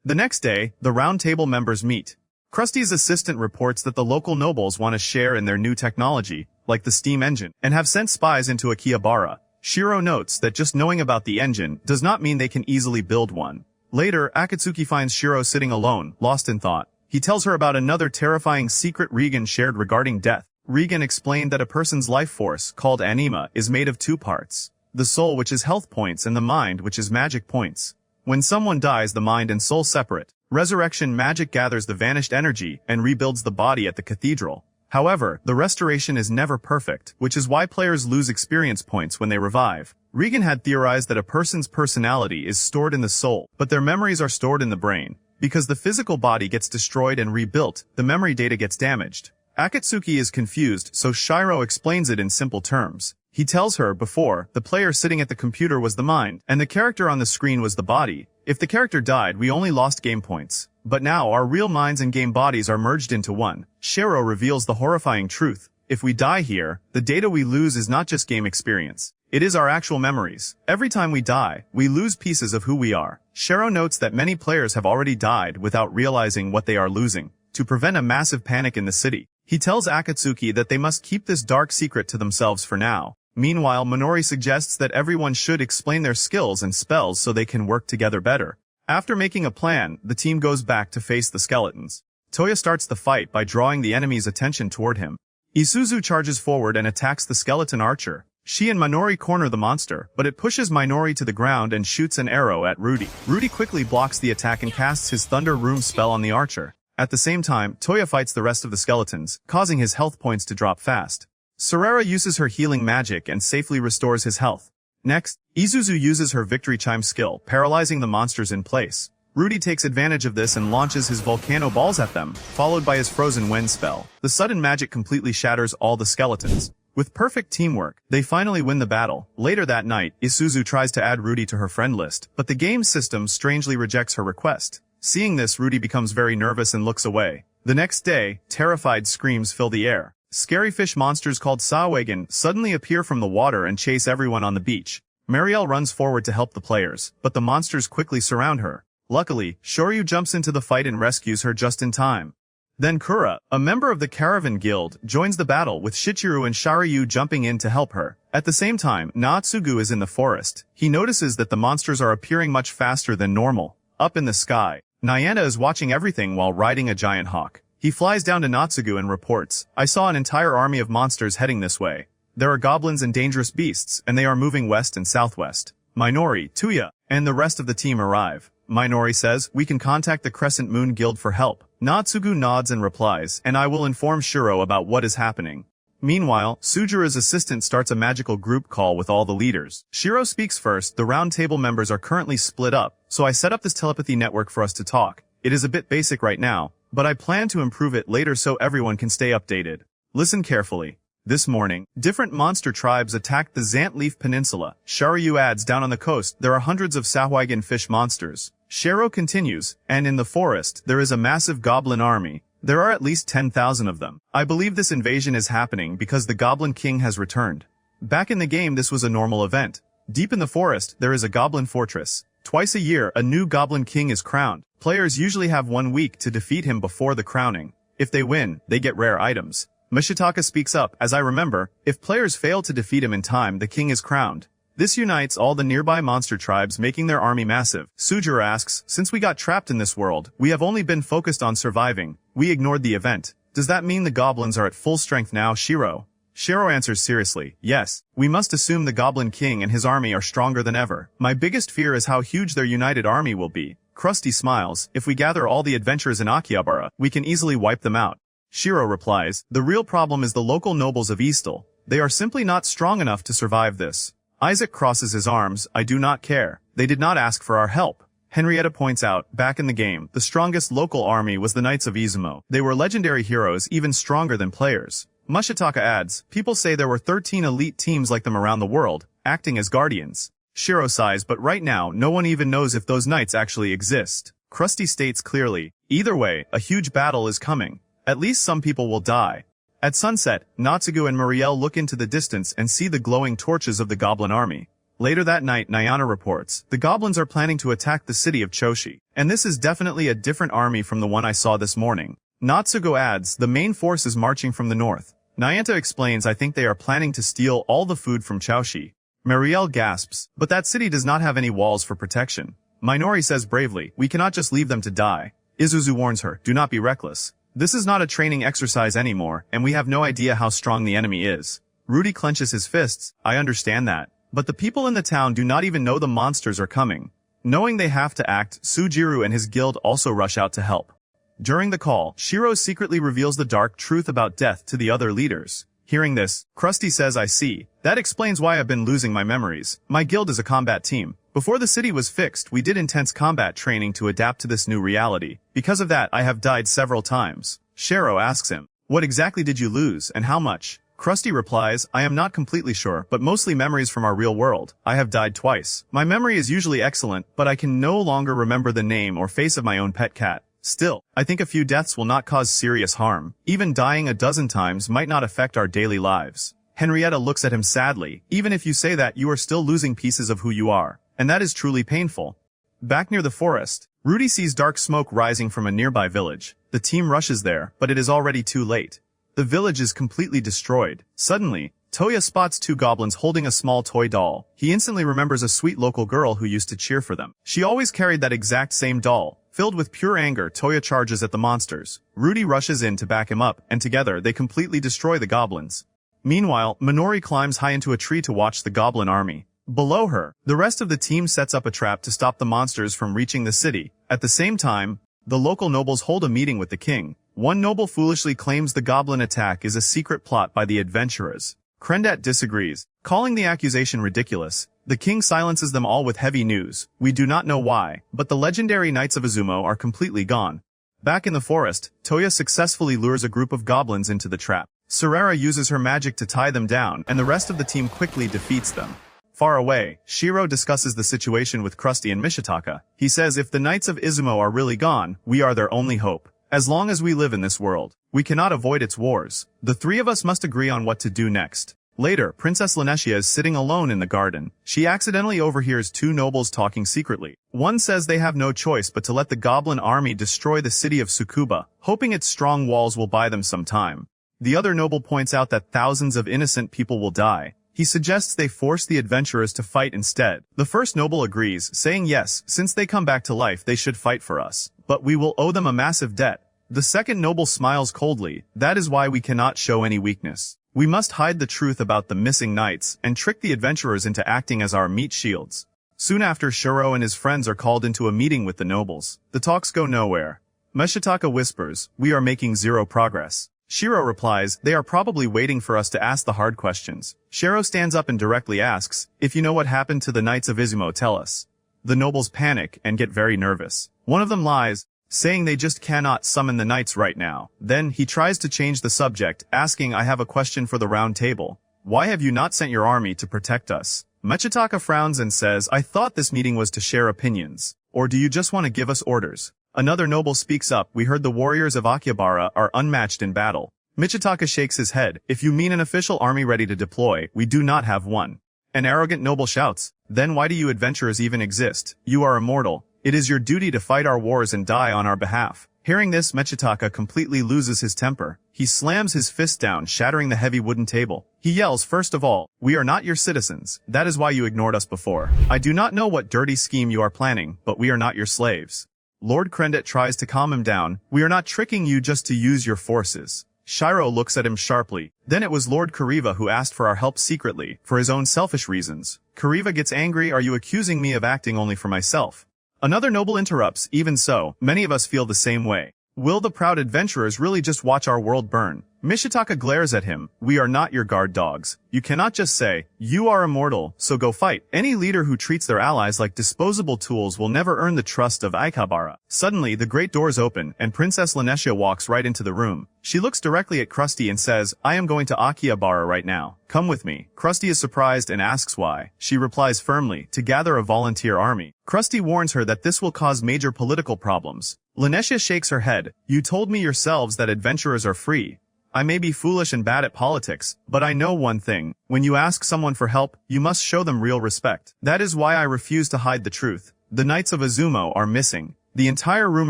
Speaker 1: The next day, the round table members meet. Krusty's assistant reports that the local nobles want to share in their new technology, like the steam engine, and have sent spies into Akihabara. Shiro notes that just knowing about the engine does not mean they can easily build one. Later, Akatsuki finds Shiro sitting alone, lost in thought. He tells her about another terrifying secret Regan shared regarding death. Regan explained that a person's life force, called anima, is made of 2 parts. The soul, which is health points, and the mind, which is magic points. When someone dies, the mind and soul separate. Resurrection magic gathers the vanished energy and rebuilds the body at the cathedral. However, the restoration is never perfect, which is why players lose experience points when they revive. Regan had theorized that a person's personality is stored in the soul, but their memories are stored in the brain. Because the physical body gets destroyed and rebuilt, the memory data gets damaged. Akatsuki is confused, so Shiro explains it in simple terms. He tells her, before, the player sitting at the computer was the mind, and the character on the screen was the body. If the character died, we only lost game points. But now our real minds and game bodies are merged into one. Shiro reveals the horrifying truth. If we die here, the data we lose is not just game experience. It is our actual memories. Every time we die, we lose pieces of who we are. Shiro notes that many players have already died without realizing what they are losing. To prevent a massive panic in the city, He tells Akatsuki that they must keep this dark secret to themselves for now. Meanwhile, Minori suggests that everyone should explain their skills and spells so they can work together better. After making a plan, the team goes back to face the skeletons. Toya starts the fight by drawing the enemy's attention toward him. Isuzu charges forward and attacks the skeleton archer. She and Minori corner the monster, but it pushes Minori to the ground and shoots an arrow at Rudy. Rudy quickly blocks the attack and casts his Thunder Room spell on the archer. At the same time, Toya fights the rest of the skeletons, causing his health points to drop fast. Sorara uses her healing magic and safely restores his health. Next, Isuzu uses her Victory Chime skill, paralyzing the monsters in place. Rudy takes advantage of this and launches his volcano balls at them, followed by his Frozen Wind spell. The sudden magic completely shatters all the skeletons. With perfect teamwork, they finally win the battle. Later that night, Isuzu tries to add Rudy to her friend list, but the game system strangely rejects her request. Seeing this, Rudy becomes very nervous and looks away. The next day, terrified screams fill the air. Scary fish monsters called Sawagen suddenly appear from the water and chase everyone on the beach. Marielle runs forward to help the players, but the monsters quickly surround her. Luckily, Shoryu jumps into the fight and rescues her just in time. Then Kura, a member of the Caravan Guild, joins the battle with Shichiru and Shiryu jumping in to help her. At the same time, Natsugu is in the forest. He notices that the monsters are appearing much faster than normal. Up in the sky, Nyana is watching everything while riding a giant hawk. He flies down to Natsugu and reports, "I saw an entire army of monsters heading this way. There are goblins and dangerous beasts, and they are moving west and southwest." Minori, Tuya, and the rest of the team arrive. Minori says, "We can contact the Crescent Moon Guild for help." Natsugu nods and replies, "And I will inform Shiro about what is happening." Meanwhile, Sujira's assistant starts a magical group call with all the leaders. Shiro speaks first. "The round table members are currently split up, so I set up this telepathy network for us to talk. It is a bit basic right now, but I plan to improve it later so everyone can stay updated. Listen carefully. This morning, different monster tribes attacked the Zantleaf Peninsula. Shiryu adds, down on the coast, there are hundreds of Sahuagin fish monsters." Shiro continues, "And in the forest, there is a massive goblin army. There are at least 10,000 of them. I believe this invasion is happening because the Goblin King has returned. Back in the game, this was a normal event. Deep in the forest, there is a goblin fortress. Twice a year, a new Goblin King is crowned. Players usually have 1 week to defeat him before the crowning. If they win, they get rare items." Mishitaka speaks up, "As I remember, if players fail to defeat him in time, the king is crowned. This unites all the nearby monster tribes, making their army massive." Sujiro asks, "Since we got trapped in this world, we have only been focused on surviving. We ignored the event. Does that mean the goblins are at full strength now, Shiro?" Shiro answers seriously, "Yes. We must assume the Goblin King and his army are stronger than ever. My biggest fear is how huge their united army will be." Krusty smiles, "If we gather all the adventurers in Akihabara, we can easily wipe them out." Shiro replies, "The real problem is the local nobles of Eastal. They are simply not strong enough to survive this." Isaac crosses his arms, "I do not care. They did not ask for our help." Henrietta points out, back in the game, the strongest local army was the Knights of Izumo. They were legendary heroes, even stronger than players. Mashitaka adds, "People say there were 13 elite teams like them around the world, acting as guardians." Shiro sighs, "But right now, no one even knows if those knights actually exist." Krusty states clearly, "Either way, a huge battle is coming. At least some people will die." At sunset, Natsugu and Muriel look into the distance and see the glowing torches of the goblin army. Later that night, Nyana reports, "The goblins are planning to attack the city of Choshi. And this is definitely a different army from the one I saw this morning." Natsugu adds, "The main force is marching from the north." Nyanta explains, "I think they are planning to steal all the food from Choshi." Muriel gasps, "But that city does not have any walls for protection." Minori says bravely, "We cannot just leave them to die." Isuzu warns her, "Do not be reckless. This is not a training exercise anymore, and we have no idea how strong the enemy is." Rudy clenches his fists, "I understand that. But the people in the town do not even know the monsters are coming." Knowing they have to act, Sujiro and his guild also rush out to help. During the call, Shiro secretly reveals the dark truth about death to the other leaders. Hearing this, Krusty says, "I see. That explains why I've been losing my memories. My guild is a combat team. Before the city was fixed, we did intense combat training to adapt to this new reality. Because of that, I have died several times." Shiro asks him, "What exactly did you lose, and how much?" Krusty replies, "I am not completely sure, but mostly memories from our real world. I have died twice. My memory is usually excellent, but I can no longer remember the name or face of my own pet cat. Still, I think a few deaths will not cause serious harm. Even dying a dozen times might not affect our daily lives." Henrietta looks at him sadly. "Even if you say that, you are still losing pieces of who you are. And that is truly painful." Back near the forest, Rudy sees dark smoke rising from a nearby village. The team rushes there, but it is already too late. The village is completely destroyed. Suddenly, Toya spots two goblins holding a small toy doll. He instantly remembers a sweet local girl who used to cheer for them. She always carried that exact same doll. Filled with pure anger, Toya charges at the monsters. Rudy rushes in to back him up, and together they completely destroy the goblins. Meanwhile, Minori climbs high into a tree to watch the goblin army. Below her, the rest of the team sets up a trap to stop the monsters from reaching the city. At the same time, the local nobles hold a meeting with the king. One noble foolishly claims the goblin attack is a secret plot by the adventurers. Krendat disagrees, calling the accusation ridiculous. The king silences them all with heavy news. We do not know why, but the legendary Knights of Izumo are completely gone. Back in the forest, Toya successfully lures a group of goblins into the trap. Sarera uses her magic to tie them down, and the rest of the team quickly defeats them. Far away, Shiro discusses the situation with Krusty and Mishitaka. He says if the Knights of Izumo are really gone, we are their only hope. As long as we live in this world, we cannot avoid its wars. The three of us must agree on what to do next. Later, Princess Lanetia is sitting alone in the garden. She accidentally overhears two nobles talking secretly. One says they have no choice but to let the goblin army destroy the city of Tsukuba, hoping its strong walls will buy them some time. The other noble points out that thousands of innocent people will die. He suggests they force the adventurers to fight instead. The first noble agrees, saying yes, since they come back to life they should fight for us. But we will owe them a massive debt. The second noble smiles coldly. That is why we cannot show any weakness. We must hide the truth about the missing knights and trick the adventurers into acting as our meat shields. Soon after, Shiro and his friends are called into a meeting with the nobles. The talks go nowhere. Meshitaka whispers, "We are making zero progress." Shiro replies, "They are probably waiting for us to ask the hard questions." Shiro stands up and directly asks, "If you know what happened to the Knights of Izumo, tell us." The nobles panic and get very nervous. One of them lies, saying they just cannot summon the knights right now. Then he tries to change the subject, asking, "I have a question for the round table. Why have you not sent your army to protect us?" Mechitaka frowns and says, "I thought this meeting was to share opinions. Or do you just want to give us orders?" Another noble speaks up, "We heard the warriors of Akihabara are unmatched in battle." Michitaka shakes his head, "If you mean an official army ready to deploy, we do not have one." An arrogant noble shouts, "Then why do you adventurers even exist? You are immortal. It is your duty to fight our wars and die on our behalf." Hearing this, Mechitaka completely loses his temper. He slams his fist down, shattering the heavy wooden table. He yells, "First of all, we are not your citizens. That is why you ignored us before. I do not know what dirty scheme you are planning, but we are not your slaves." Lord Krendet tries to calm him down. "We are not tricking you just to use your forces." Shiro looks at him sharply. "Then it was Lord Kariva who asked for our help secretly, for his own selfish reasons." Kariva gets angry, "Are you accusing me of acting only for myself?" Another noble interrupts, "Even so, many of us feel the same way. Will the proud adventurers really just watch our world burn?" Mishitaka glares at him, "We are not your guard dogs. You cannot just say, 'You are immortal, so go fight.' Any leader who treats their allies like disposable tools will never earn the trust of Akihabara." Suddenly, the great doors open, and Princess Lanetia walks right into the room. She looks directly at Krusty and says, "I am going to Akihabara right now. Come with me." Krusty is surprised and asks why. She replies firmly, "To gather a volunteer army." Krusty warns her that this will cause major political problems. Lanetia shakes her head, "You told me yourselves that adventurers are free. I may be foolish and bad at politics, but I know one thing. When you ask someone for help, you must show them real respect. That is why I refuse to hide the truth. The Knights of Izumo are missing." The entire room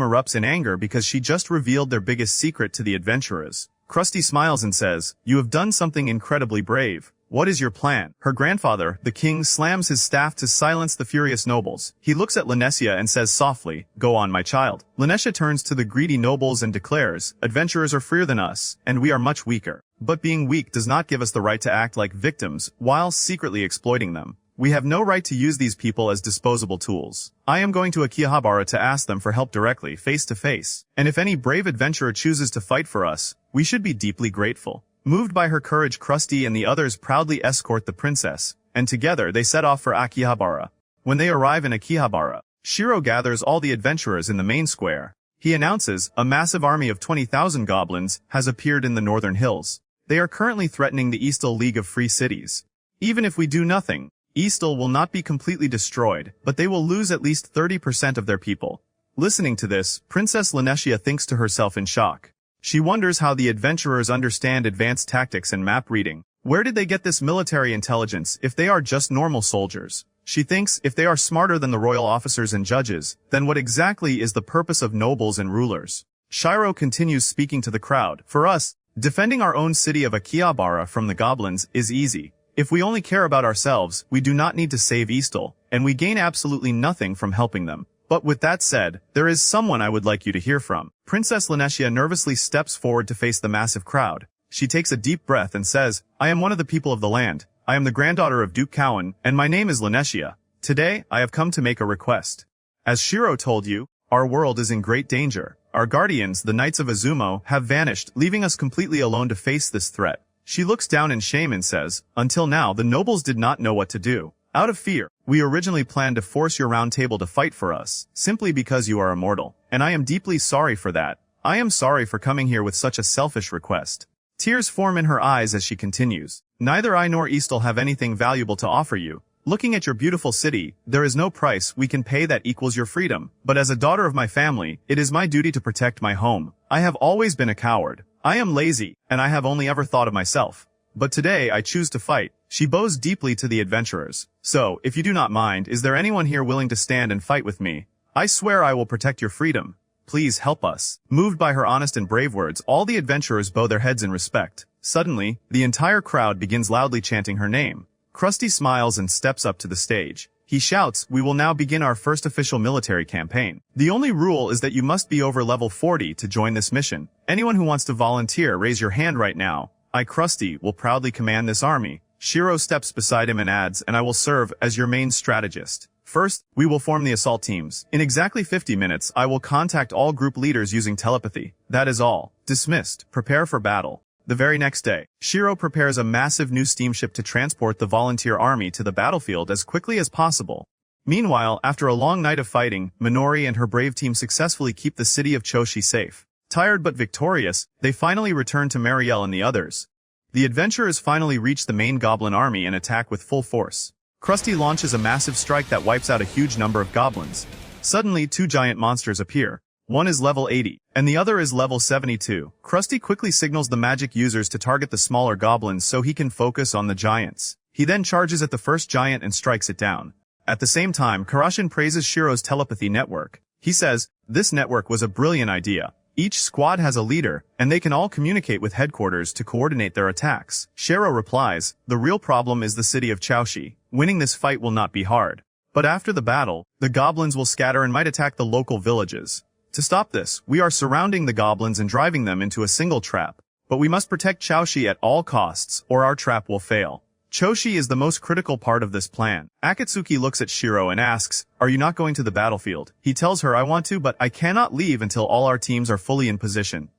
Speaker 1: erupts in anger because she just revealed their biggest secret to the adventurers. Krusty smiles and says, "You have done something incredibly brave. What is your plan?" Her grandfather, the king, slams his staff to silence the furious nobles. He looks at Lanetia and says softly, "Go on, my child." Lanetia turns to the greedy nobles and declares, "Adventurers are freer than us, and we are much weaker. But being weak does not give us the right to act like victims while secretly exploiting them. We have no right to use these people as disposable tools. I am going to Akihabara to ask them for help directly, face to face. And if any brave adventurer chooses to fight for us, we should be deeply grateful." Moved by her courage, Krusty and the others proudly escort the princess, and together they set off for Akihabara. When they arrive in Akihabara, Shiro gathers all the adventurers in the main square. He announces, "A massive army of 20,000 goblins has appeared in the northern hills. They are currently threatening the Eastal League of Free Cities. Even if we do nothing, Eastal will not be completely destroyed, but they will lose at least 30% of their people." Listening to this, Princess Lanetia thinks to herself in shock. She wonders how the adventurers understand advanced tactics and map reading. Where did they get this military intelligence if they are just normal soldiers? She thinks, if they are smarter than the royal officers and judges, then what exactly is the purpose of nobles and rulers? Shiro continues speaking to the crowd. "For us, Defending our own city of Akihabara from the goblins is easy. If we only care about ourselves, we do not need to save Eastal, and we gain absolutely nothing from helping them. But with that said, there is someone I would like you to hear from. Princess Lanetia nervously steps forward to face the massive crowd. She takes a deep breath and says, I am one of the people of the land. I am the granddaughter of Duke Cowan, and my name is Lanetia. Today, I have come to make a request. As Shiro told you, our world is in great danger. Our guardians, the Knights of Azumo, have vanished, leaving us completely alone to face this threat. She looks down in shame and says, until now, the nobles did not know what to do. Out of fear, we originally planned to force your round table to fight for us, simply because you are immortal, and I am deeply sorry for that. I am sorry for coming here with such a selfish request. Tears form in her eyes as she continues. Neither I nor Eastal have anything valuable to offer you. Looking at your beautiful city, there is no price we can pay that equals your freedom. But as a daughter of my family, it is my duty to protect my home. I have always been a coward. I am lazy, and I have only ever thought of myself. But today I choose to fight. She bows deeply to the adventurers. So, if you do not mind, is there anyone here willing to stand and fight with me? I swear I will protect your freedom. Please help us. Moved by her honest and brave words, all the adventurers bow their heads in respect. Suddenly, the entire crowd begins loudly chanting her name. Krusty smiles and steps up to the stage. He shouts, we will now begin our first official military campaign. The only rule is that you must be over level 40 to join this mission. Anyone who wants to volunteer, raise your hand right now. I, Krusty, will proudly command this army. Shiro steps beside him and adds, and I will serve as your main strategist. First, we will form the assault teams. In exactly 50 minutes, I will contact all group leaders using telepathy. That is all. Dismissed. Prepare for battle. The very next day, Shiro prepares a massive new steamship to transport the volunteer army to the battlefield as quickly as possible. Meanwhile, after a long night of fighting, Minori and her brave team successfully keep the city of Choshi safe. Tired but victorious, they finally return to Marielle and the others. The adventurers finally reach the main goblin army and attack with full force. Krusty launches a massive strike that wipes out a huge number of goblins. Suddenly, two giant monsters appear. One is level 80, and the other is level 72. Krusty quickly signals the magic users to target the smaller goblins so he can focus on the giants. He then charges at the first giant and strikes it down. At the same time, Karashin praises Shiro's telepathy network. He says, this network was a brilliant idea. Each squad has a leader, and they can all communicate with headquarters to coordinate their attacks. Shiro replies, the real problem is the city of Chaoshi. Winning this fight will not be hard. But after the battle, the goblins will scatter and might attack the local villages. To stop this, we are surrounding the goblins and driving them into a single trap. But we must protect Chaoshi at all costs, or our trap will fail. Choshi is the most critical part of this plan. Akatsuki looks at Shiro and asks, are you not going to the battlefield? He tells her I want to, but I cannot leave until all our teams are fully in position.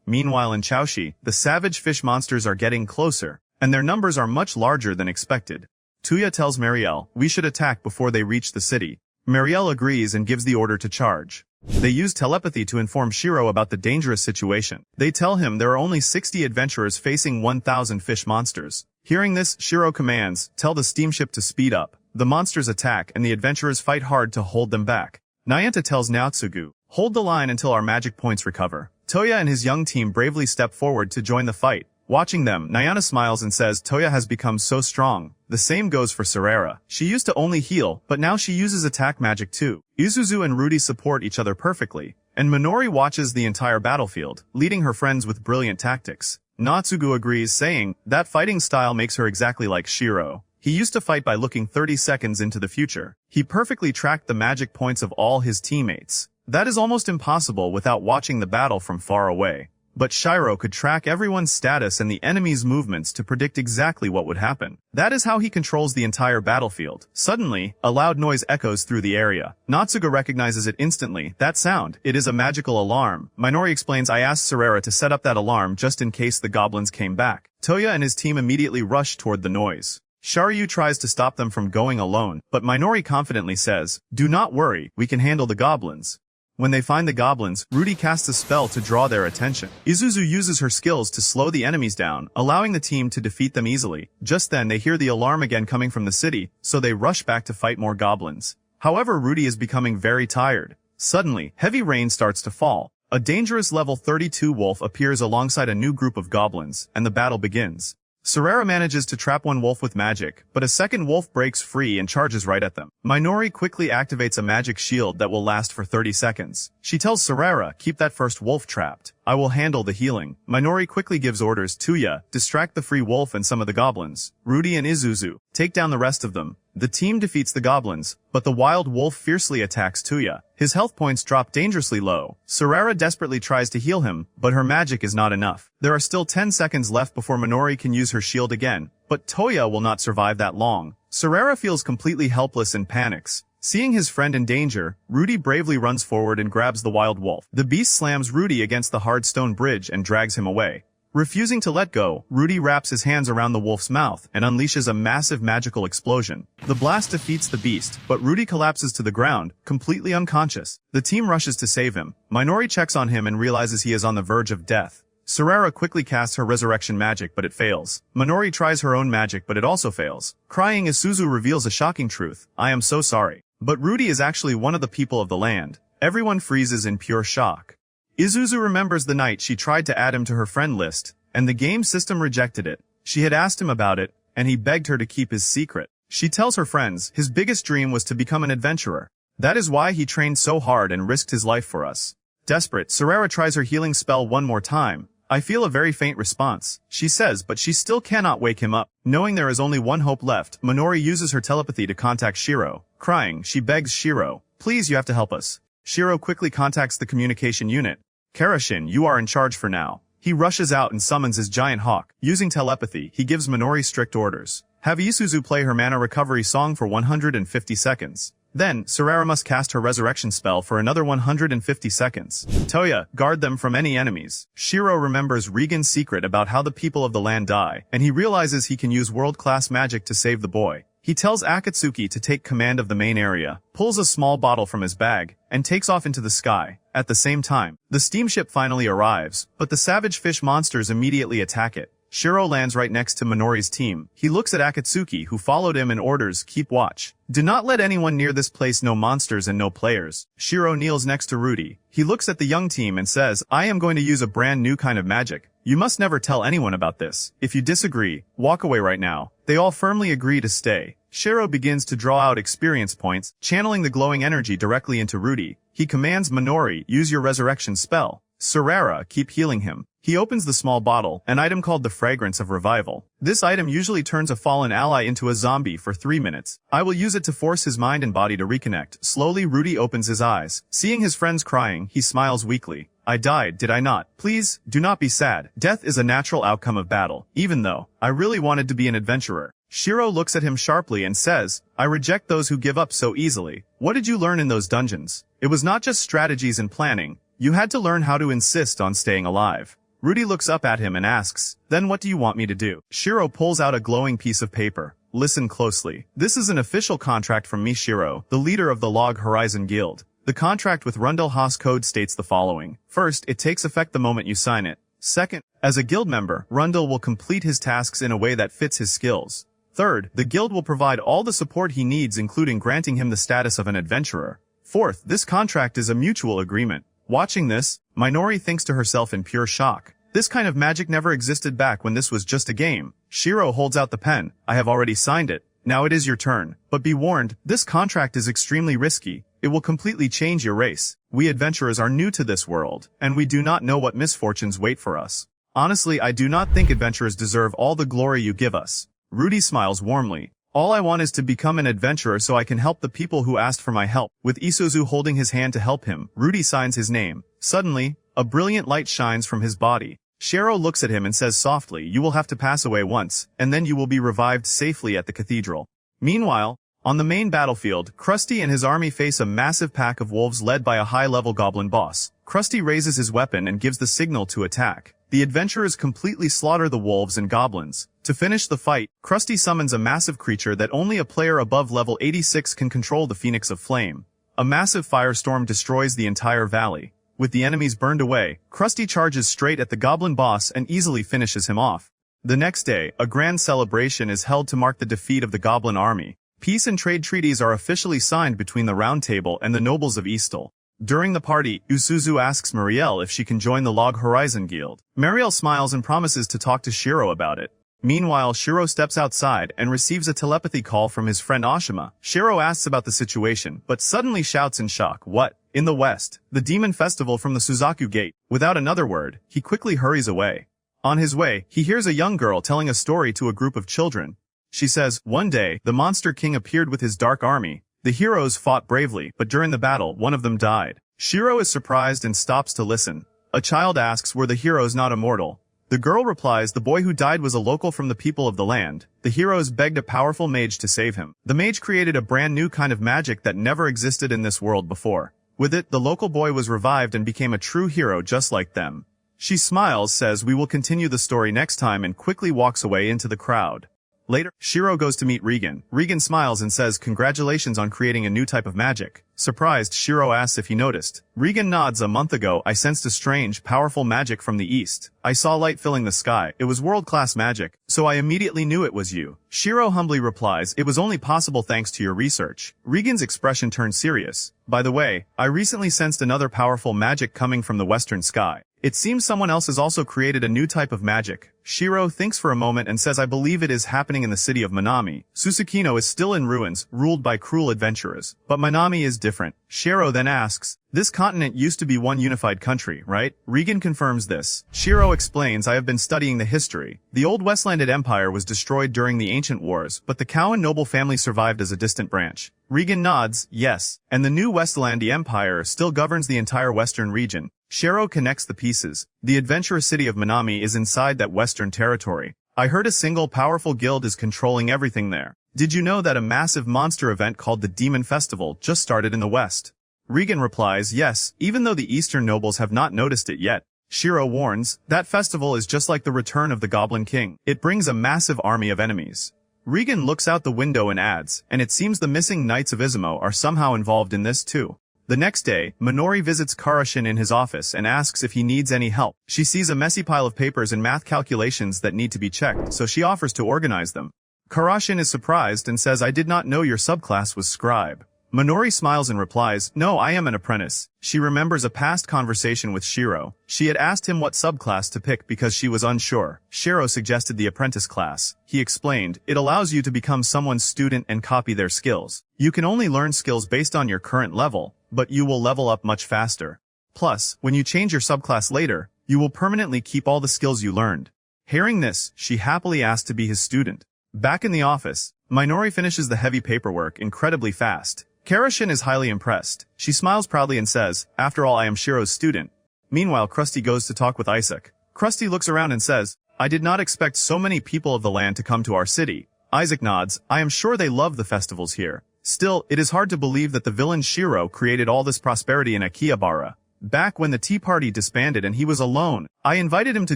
Speaker 1: Meanwhile in Chaoshi, the savage fish monsters are getting closer, and their numbers are much larger than expected. Tuya tells Marielle, we should attack before they reach the city. Marielle agrees and gives the order to charge. They use telepathy to inform Shiro about the dangerous situation. They tell him there are only 60 adventurers facing 1,000 fish monsters. Hearing this, Shiro commands, tell the steamship to speed up. The monsters attack and the adventurers fight hard to hold them back. Nyanta tells Naotsugu, hold the line until our magic points recover. Toya and his young team bravely step forward to join the fight. Watching them, Nyana smiles and says Toya has become so strong. The same goes for Serera. She used to only heal, but now she uses attack magic too. Isuzu and Rudy support each other perfectly, and Minori watches the entire battlefield, leading her friends with brilliant tactics. Natsugu agrees, saying, that fighting style makes her exactly like Shiro. He used to fight by looking 30 seconds into the future. He perfectly tracked the magic points of all his teammates. That is almost impossible without watching the battle from far away. But Shiro could track everyone's status and the enemy's movements to predict exactly what would happen. That is how he controls the entire battlefield. Suddenly, a loud noise echoes through the area. Natsuga recognizes it instantly. That sound, it is a magical alarm. Minori explains I asked Serera to set up that alarm just in case the goblins came back. Toya and his team immediately rush toward the noise. Sharyu tries to stop them from going alone, but Minori confidently says, do not worry, we can handle the goblins. When they find the goblins, Rudy casts a spell to draw their attention. Isuzu uses her skills to slow the enemies down, allowing the team to defeat them easily. Just then they hear the alarm again coming from the city, so they rush back to fight more goblins. However, Rudy is becoming very tired. Suddenly, heavy rain starts to fall. A dangerous level 32 wolf appears alongside a new group of goblins, and the battle begins. Sarara manages to trap one wolf with magic, but a second wolf breaks free and charges right at them. Minori quickly activates a magic shield that will last for 30 seconds. She tells Sarara, keep that first wolf trapped. I will handle the healing. Minori quickly gives orders to Ya, distract the free wolf and some of the goblins. Rudy and Isuzu take down the rest of them. The team defeats the goblins, but the wild wolf fiercely attacks Tuya. His health points drop dangerously low. Sarara desperately tries to heal him, but her magic is not enough. There are still 10 seconds left before Minori can use her shield again, but Toya will not survive that long. Sarara feels completely helpless and panics. Seeing his friend in danger, Rudy bravely runs forward and grabs the wild wolf. The beast slams Rudy against the hard stone bridge and drags him away. Refusing to let go, Rudy wraps his hands around the wolf's mouth and unleashes a massive magical explosion. The blast defeats the beast, but Rudy collapses to the ground, completely unconscious. The team rushes to save him. Minori checks on him and realizes he is on the verge of death. Sarara quickly casts her resurrection magic, but it fails. Minori tries her own magic, but it also fails. Crying, Isuzu reveals a shocking truth. I am so sorry. But Rudy is actually one of the people of the land. Everyone freezes in pure shock. Isuzu remembers the night she tried to add him to her friend list, and the game system rejected it. She had asked him about it, and he begged her to keep his secret. She tells her friends his biggest dream was to become an adventurer. That is why he trained so hard and risked his life for us. Desperate, Sarara tries her healing spell one more time. I feel a very faint response, she says, but she still cannot wake him up. Knowing there is only one hope left, Minori uses her telepathy to contact Shiro. Crying, she begs Shiro, please, you have to help us. Shiro quickly contacts the communication unit. Karashin, you are in charge for now. He rushes out and summons his giant hawk. Using telepathy, he gives Minori strict orders. Have Isuzu play her mana recovery song for 150 seconds. Then, Sarara must cast her resurrection spell for another 150 seconds. Toya, guard them from any enemies. Shiro remembers Regan's secret about how the people of the land die, and he realizes he can use world-class magic to save the boy. He tells Akatsuki to take command of the main area, pulls a small bottle from his bag, and takes off into the sky. At the same time, the steamship finally arrives, but the savage fish monsters immediately attack it. Shiro lands right next to Minori's team. He looks at Akatsuki, who followed him, and orders, keep watch. Do not let anyone near this place, no monsters and no players. Shiro kneels next to Rudy. He looks at the young team and says, I am going to use a brand new kind of magic. You must never tell anyone about this. If you disagree, walk away right now. They all firmly agree to stay. Shiro begins to draw out experience points, channeling the glowing energy directly into Rudy. He commands Minori, use your resurrection spell. Sarara, keep healing him. He opens the small bottle, an item called the Fragrance of Revival. This item usually turns a fallen ally into a zombie for 3 minutes. I will use it to force his mind and body to reconnect. Slowly, Rudy opens his eyes. Seeing his friends crying, he smiles weakly. I died, did I not? Please, do not be sad. Death is a natural outcome of battle, even though I really wanted to be an adventurer. Shiro looks at him sharply and says, I reject those who give up so easily. What did you learn in those dungeons? It was not just strategies and planning. You had to learn how to insist on staying alive. Rudy looks up at him and asks, then what do you want me to do? Shiro pulls out a glowing piece of paper. Listen closely. This is an official contract from me, Shiro, the leader of the Log Horizon Guild. The contract with Rundle Haas Code states the following. First, it takes effect the moment you sign it. Second, as a guild member, Rundle will complete his tasks in a way that fits his skills. Third, the guild will provide all the support he needs, including granting him the status of an adventurer. Fourth, this contract is a mutual agreement. Watching this, Minori thinks to herself in pure shock. This kind of magic never existed back when this was just a game. Shiro holds out the pen. I have already signed it. Now it is your turn. But be warned, this contract is extremely risky. It will completely change your race. We adventurers are new to this world, and we do not know what misfortunes wait for us. Honestly, I do not think adventurers deserve all the glory you give us. Rudy smiles warmly. All I want is to become an adventurer so I can help the people who asked for my help. With Isuzu holding his hand to help him, Rudy signs his name. Suddenly, a brilliant light shines from his body. Shiro looks at him and says softly, you will have to pass away once, and then you will be revived safely at the cathedral. Meanwhile, on the main battlefield, Krusty and his army face a massive pack of wolves led by a high-level goblin boss. Krusty raises his weapon and gives the signal to attack. The adventurers completely slaughter the wolves and goblins. To finish the fight, Krusty summons a massive creature that only a player above level 86 can control, the Phoenix of Flame. A massive firestorm destroys the entire valley. With the enemies burned away, Krusty charges straight at the goblin boss and easily finishes him off. The next day, a grand celebration is held to mark the defeat of the goblin army. Peace and trade treaties are officially signed between the Round Table and the nobles of Eastal. During the party, Isuzu asks Marielle if she can join the Log Horizon Guild. Marielle smiles and promises to talk to Shiro about it. Meanwhile, Shiro steps outside and receives a telepathy call from his friend Ashima. Shiro asks about the situation, but suddenly shouts in shock, "What?" In the west, the demon festival from the Suzaku Gate. Without another word, he quickly hurries away. On his way, he hears a young girl telling a story to a group of children. She says, "One day, the monster king appeared with his dark army. The heroes fought bravely, but during the battle, one of them died." Shiro is surprised and stops to listen. A child asks, "Were the heroes not immortal?" The girl replies, "The boy who died was a local from the people of the land. The heroes begged a powerful mage to save him. The mage created a brand new kind of magic that never existed in this world before. With it, the local boy was revived and became a true hero just like them." She smiles, says, "We will continue the story next time," and quickly walks away into the crowd. Later, Shiro goes to meet Regan. Regan smiles and says, "Congratulations on creating a new type of magic." Surprised, Shiro asks if he noticed. Regan nods. "A month ago, I sensed a strange, powerful magic from the east. I saw light filling the sky. It was world-class magic, so I immediately knew it was you." Shiro humbly replies, "It was only possible thanks to your research." Regan's expression turns serious. "By the way, I recently sensed another powerful magic coming from the western sky. It seems someone else has also created a new type of magic." Shiro thinks for a moment and says, "I believe it is happening in the city of Manami. Susukino is still in ruins, ruled by cruel adventurers. But Manami is different." Shiro then asks, "This continent used to be one unified country, right?" Regan confirms this. Shiro explains, "I have been studying the history. The old Westlanded Empire was destroyed during the ancient wars, but the Cowan noble family survived as a distant branch." Regan nods, "Yes, and the new Westlandi Empire still governs the entire western region." Shiro connects the pieces. The adventurous city of Manami is inside that western territory. "I heard a single powerful guild is controlling everything there. Did you know that a massive monster event called the Demon Festival just started in the west?" Regan replies, "Yes, even though the eastern nobles have not noticed it yet." Shiro warns, "That festival is just like the return of the Goblin King. It brings a massive army of enemies." Regan looks out the window and adds, "And it seems the missing Knights of Izumo are somehow involved in this too." The next day, Minori visits Karashin in his office and asks if he needs any help. She sees a messy pile of papers and math calculations that need to be checked, so she offers to organize them. Karashin is surprised and says, "I did not know your subclass was scribe." Minori smiles and replies, "No, I am an apprentice." She remembers a past conversation with Shiro. She had asked him what subclass to pick because she was unsure. Shiro suggested the apprentice class. He explained, "It allows you to become someone's student and copy their skills. You can only learn skills based on your current level, but you will level up much faster. Plus, when you change your subclass later, you will permanently keep all the skills you learned." Hearing this, she happily asked to be his student. Back in the office, Minori finishes the heavy paperwork incredibly fast. Karashin is highly impressed. She smiles proudly and says, "After all, I am Shiro's student." Meanwhile, Krusty goes to talk with Isaac. Krusty looks around and says, "I did not expect so many people of the land to come to our city." Isaac nods, "I am sure they love the festivals here. Still, it is hard to believe that the villain Shiro created all this prosperity in Akihabara. Back when the Tea Party disbanded and he was alone, I invited him to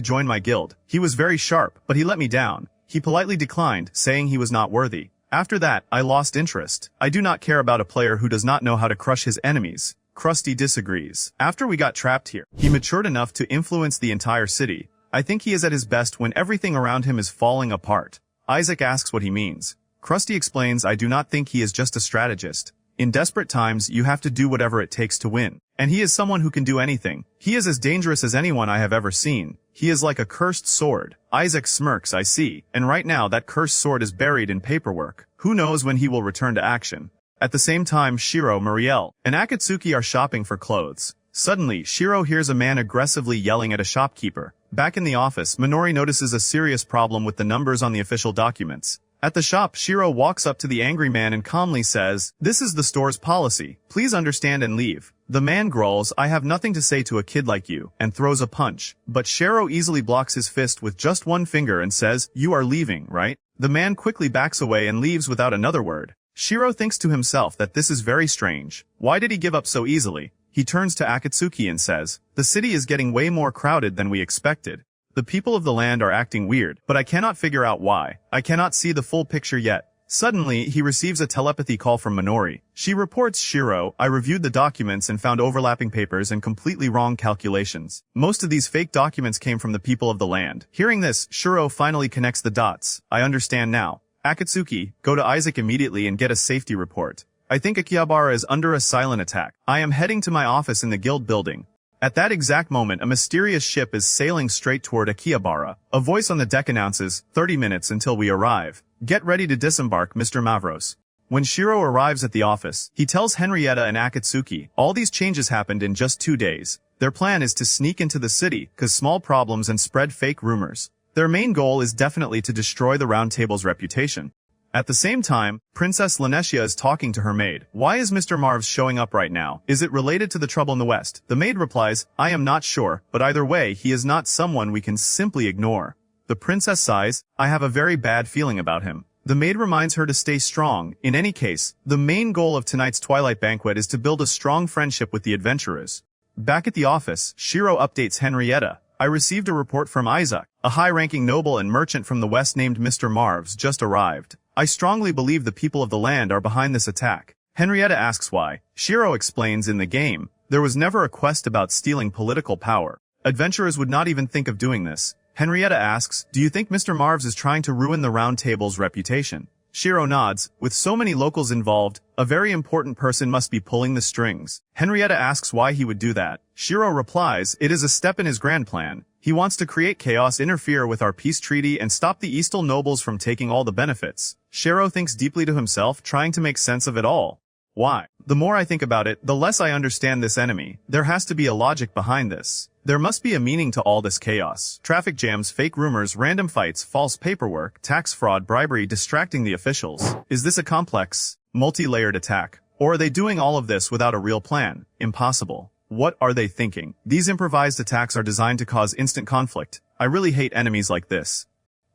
Speaker 1: join my guild. He was very sharp, but he let me down. He politely declined, saying he was not worthy. After that, I lost interest. I do not care about a player who does not know how to crush his enemies." Krusty disagrees. "After we got trapped here, he matured enough to influence the entire city. I think he is at his best when everything around him is falling apart." Isaac asks what he means. Krusty explains, "I do not think he is just a strategist. In desperate times, you have to do whatever it takes to win. And he is someone who can do anything. He is as dangerous as anyone I have ever seen. He is like a cursed sword." Isaac smirks, "I see. And right now that cursed sword is buried in paperwork. Who knows when he will return to action." At the same time, Shiro, Muriel, and Akatsuki are shopping for clothes. Suddenly, Shiro hears a man aggressively yelling at a shopkeeper. Back in the office, Minori notices a serious problem with the numbers on the official documents. At the shop, Shiro walks up to the angry man and calmly says, "This is the store's policy. Please understand and leave." The man growls, "I have nothing to say to a kid like you," and throws a punch. But Shiro easily blocks his fist with just one finger and says, "You are leaving, right?" The man quickly backs away and leaves without another word. Shiro thinks to himself that this is very strange. Why did he give up so easily? He turns to Akatsuki and says, "The city is getting way more crowded than we expected. The people of the land are acting weird, but I cannot figure out why. I cannot see the full picture yet." Suddenly, he receives a telepathy call from Minori. She reports, "Shiro, I reviewed the documents and found overlapping papers and completely wrong calculations. Most of these fake documents came from the people of the land." Hearing this, Shiro finally connects the dots. "I understand now. Akatsuki, go to Isaac immediately and get a safety report. I think Akihabara is under a silent attack. I am heading to my office in the guild building." At that exact moment, a mysterious ship is sailing straight toward Akihabara. A voice on the deck announces, 30 minutes until we arrive. Get ready to disembark, Mr. Mavros. When Shiro arrives at the office, he tells Henrietta and Akatsuki, all these changes happened in just 2 days. Their plan is to sneak into the city, cause small problems and spread fake rumors. Their main goal is definitely to destroy the Round Table's reputation. At the same time, Princess Lanetia is talking to her maid. Why is Mr. Marvs showing up right now? Is it related to the trouble in the West? The maid replies, I am not sure, but either way, he is not someone we can simply ignore. The princess sighs, I have a very bad feeling about him. The maid reminds her to stay strong. In any case, the main goal of tonight's Twilight Banquet is to build a strong friendship with the adventurers. Back at the office, Shiro updates Henrietta. I received a report from Isaac. A high-ranking noble and merchant from the West named Mr. Marvs just arrived. I strongly believe the people of the land are behind this attack. Henrietta asks why. Shiro explains in the game, there was never a quest about stealing political power. Adventurers would not even think of doing this. Henrietta asks, do you think Mr. Marvs is trying to ruin the Round Table's reputation? Shiro nods. With so many locals involved, a very important person must be pulling the strings. Henrietta asks why he would do that. Shiro replies, it is a step in his grand plan. He wants to create chaos, interfere with our peace treaty, and stop the Eastal nobles from taking all the benefits. Shiro thinks deeply to himself, trying to make sense of it all. Why? The more I think about it, the less I understand this enemy. There has to be a logic behind this. There must be a meaning to all this chaos. Traffic jams, fake rumors, random fights, false paperwork, tax fraud, bribery, distracting the officials. Is this a complex, multi-layered attack? Or are they doing all of this without a real plan? Impossible. What are they thinking? These improvised attacks are designed to cause instant conflict. I really hate enemies like this.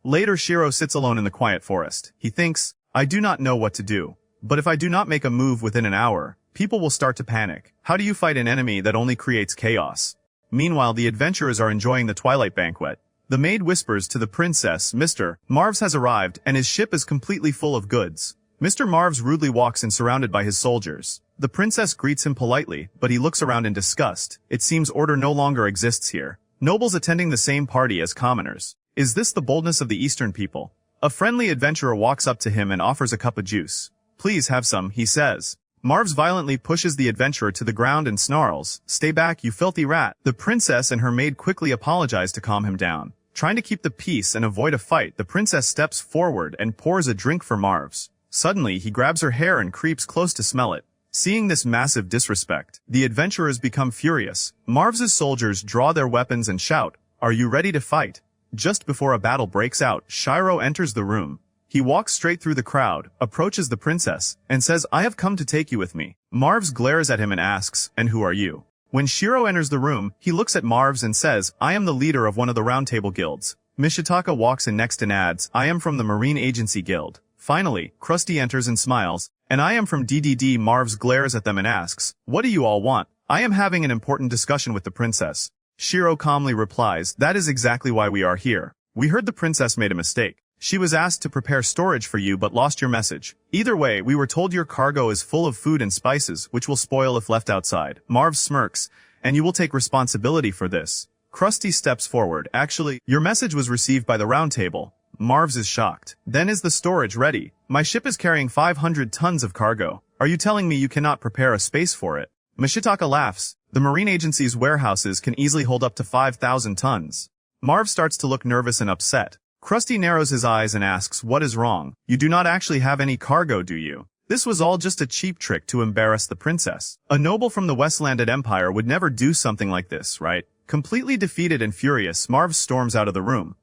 Speaker 1: Later, Shiro sits alone in the quiet forest. He thinks, I do not know what to do. But if I do not make a move within an hour, people will start to panic. How do you fight an enemy that only creates chaos? Meanwhile, the adventurers are enjoying the Twilight Banquet. The maid whispers to the princess, Mr. Marvs has arrived, and his ship is completely full of goods. Mr. Marvs rudely walks in surrounded by his soldiers. The princess greets him politely, but he looks around in disgust. It seems order no longer exists here. Nobles attending the same party as commoners. Is this the boldness of the Eastern people? A friendly adventurer walks up to him and offers a cup of juice. Please have some, he says. Marvs violently pushes the adventurer to the ground and snarls, stay back, you filthy rat. The princess and her maid quickly apologize to calm him down. Trying to keep the peace and avoid a fight, the princess steps forward and pours a drink for Marvs. Suddenly, he grabs her hair and creeps close to smell it. Seeing this massive disrespect, the adventurers become furious. Marvs' soldiers draw their weapons and shout, are you ready to fight? Just before a battle breaks out, Shiro enters the room. He walks straight through the crowd, approaches the princess, and says, I have come to take you with me. Marvs glares at him and asks, and who are you? When Shiro enters the room, he looks at Marvs and says, I am the leader of one of the Round Table guilds. Mishitaka walks in next and adds, I am from the Marine Agency Guild. Finally, Krusty enters and smiles, and I am from DDD. Marvs glares at them and asks, what do you all want? I am having an important discussion with the princess. Shiro calmly replies, that is exactly why we are here. We heard the princess made a mistake. She was asked to prepare storage for you but lost your message. Either way, we were told your cargo is full of food and spices, which will spoil if left outside. Marv smirks, and you will take responsibility for this. Krusty steps forward. Actually, your message was received by the Round Table. Marvs is shocked. Then is the storage ready? My ship is carrying 500 tons of cargo. Are you telling me you cannot prepare a space for it? Mishitaka laughs. The Marine Agency's warehouses can easily hold up to 5,000 tons. Marv starts to look nervous and upset. Krusty narrows his eyes and asks, what is wrong? You do not actually have any cargo, do you? This was all just a cheap trick to embarrass the princess. A noble from the Westlanded Empire would never do something like this, right? Completely defeated and furious, Marv storms out of the room.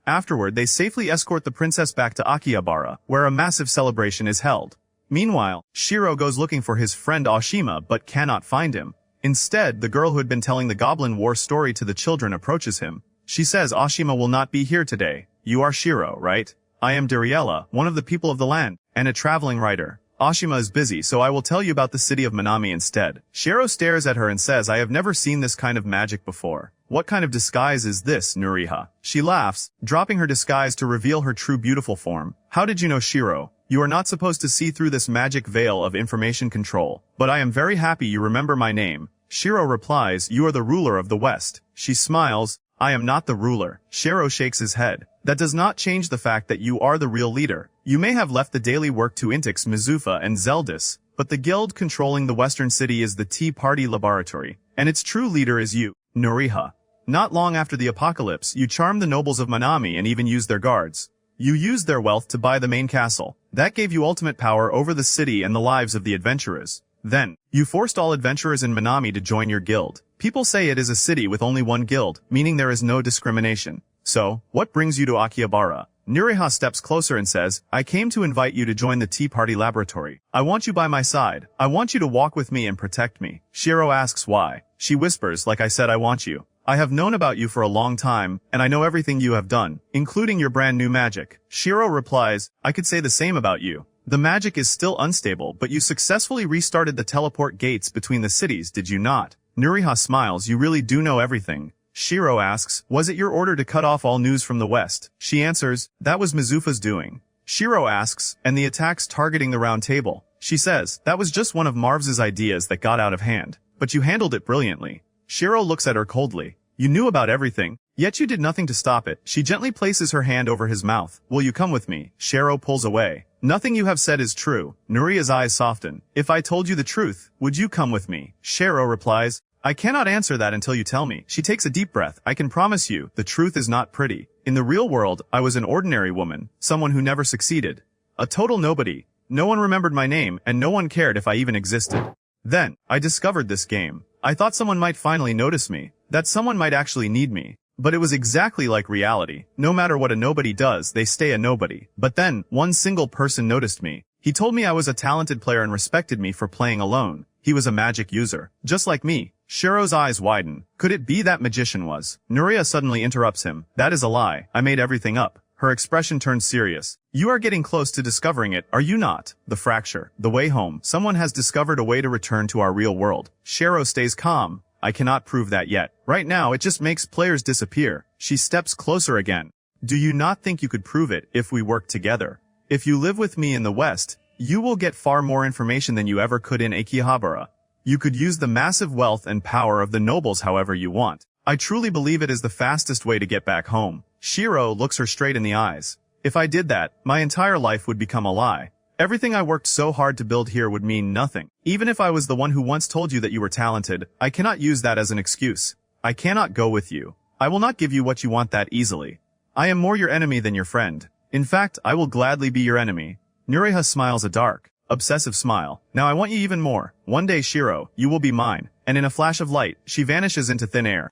Speaker 1: Afterward, they safely escort the princess back to Akihabara, where a massive celebration is held. Meanwhile, Shiro goes looking for his friend Ashima but cannot find him. Instead, the girl who had been telling the Goblin War story to the children approaches him. She says Ashima will not be here today. You are Shiro, right? I am Dariella, one of the people of the land, and a traveling writer. Ashima is busy, so I will tell you about the city of Minami instead. Shiro stares at her and says, I have never seen this kind of magic before. What kind of disguise is this, Nuriha? She laughs, dropping her disguise to reveal her true beautiful form. How did you know, Shiro? You are not supposed to see through this magic veil of information control. But I am very happy you remember my name. Shiro replies, you are the ruler of the West. She smiles, I am not the ruler. Shiro shakes his head. That does not change the fact that you are the real leader. You may have left the daily work to Intix, Mizufa, and Zeldis, but the guild controlling the western city is the Tea Party Laboratory, and its true leader is you, Noriha. Not long after the apocalypse, you charmed the nobles of Manami and even used their guards. You used their wealth to buy the main castle. That gave you ultimate power over the city and the lives of the adventurers. Then, you forced all adventurers in Manami to join your guild. People say it is a city with only one guild, meaning there is no discrimination. So, what brings you to Akihabara? Noriha steps closer and says, I came to invite you to join the Tea Party Laboratory. I want you by my side. I want you to walk with me and protect me. Shiro asks why. She whispers, like I said, I want you. I have known about you for a long time, and I know everything you have done, including your brand new magic. Shiro replies, I could say the same about you. The magic is still unstable, but you successfully restarted the teleport gates between the cities, did you not? Noriha smiles, you really do know everything. Shiro asks, was it your order to cut off all news from the West? She answers, that was Mizufa's doing. Shiro asks, and the attacks targeting the round table? She says, that was just one of Marv's ideas that got out of hand. But you handled it brilliantly. Shiro looks at her coldly. You knew about everything, yet you did nothing to stop it. She gently places her hand over his mouth. Will you come with me? Shiro pulls away. Nothing you have said is true. Noria's eyes soften. If I told you the truth, would you come with me? Shiro replies, I cannot answer that until you tell me. She takes a deep breath. I can promise you, the truth is not pretty. In the real world, I was an ordinary woman, someone who never succeeded. A total nobody. No one remembered my name, and no one cared if I even existed. Then, I discovered this game. I thought someone might finally notice me, that someone might actually need me. But it was exactly like reality. No matter what a nobody does, they stay a nobody. But then, one single person noticed me. He told me I was a talented player and respected me for playing alone. He was a magic user, just like me. Shiro's eyes widen. Could it be that magician was? Noria suddenly interrupts him. That is a lie. I made everything up. Her expression turns serious. You are getting close to discovering it, are you not? The fracture. The way home. Someone has discovered a way to return to our real world. Shiro stays calm. I cannot prove that yet. Right now, it just makes players disappear. She steps closer again. Do you not think you could prove it if we work together? If you live with me in the West, you will get far more information than you ever could in Akihabara. You could use the massive wealth and power of the nobles however you want. I truly believe it is the fastest way to get back home. Shiro looks her straight in the eyes. If I did that, my entire life would become a lie. Everything I worked so hard to build here would mean nothing. Even if I was the one who once told you that you were talented, I cannot use that as an excuse. I cannot go with you. I will not give you what you want that easily. I am more your enemy than your friend. In fact, I will gladly be your enemy. Noriha smiles a dark, obsessive smile. Now I want you even more. One day, Shiro, you will be mine. And in a flash of light, she vanishes into thin air.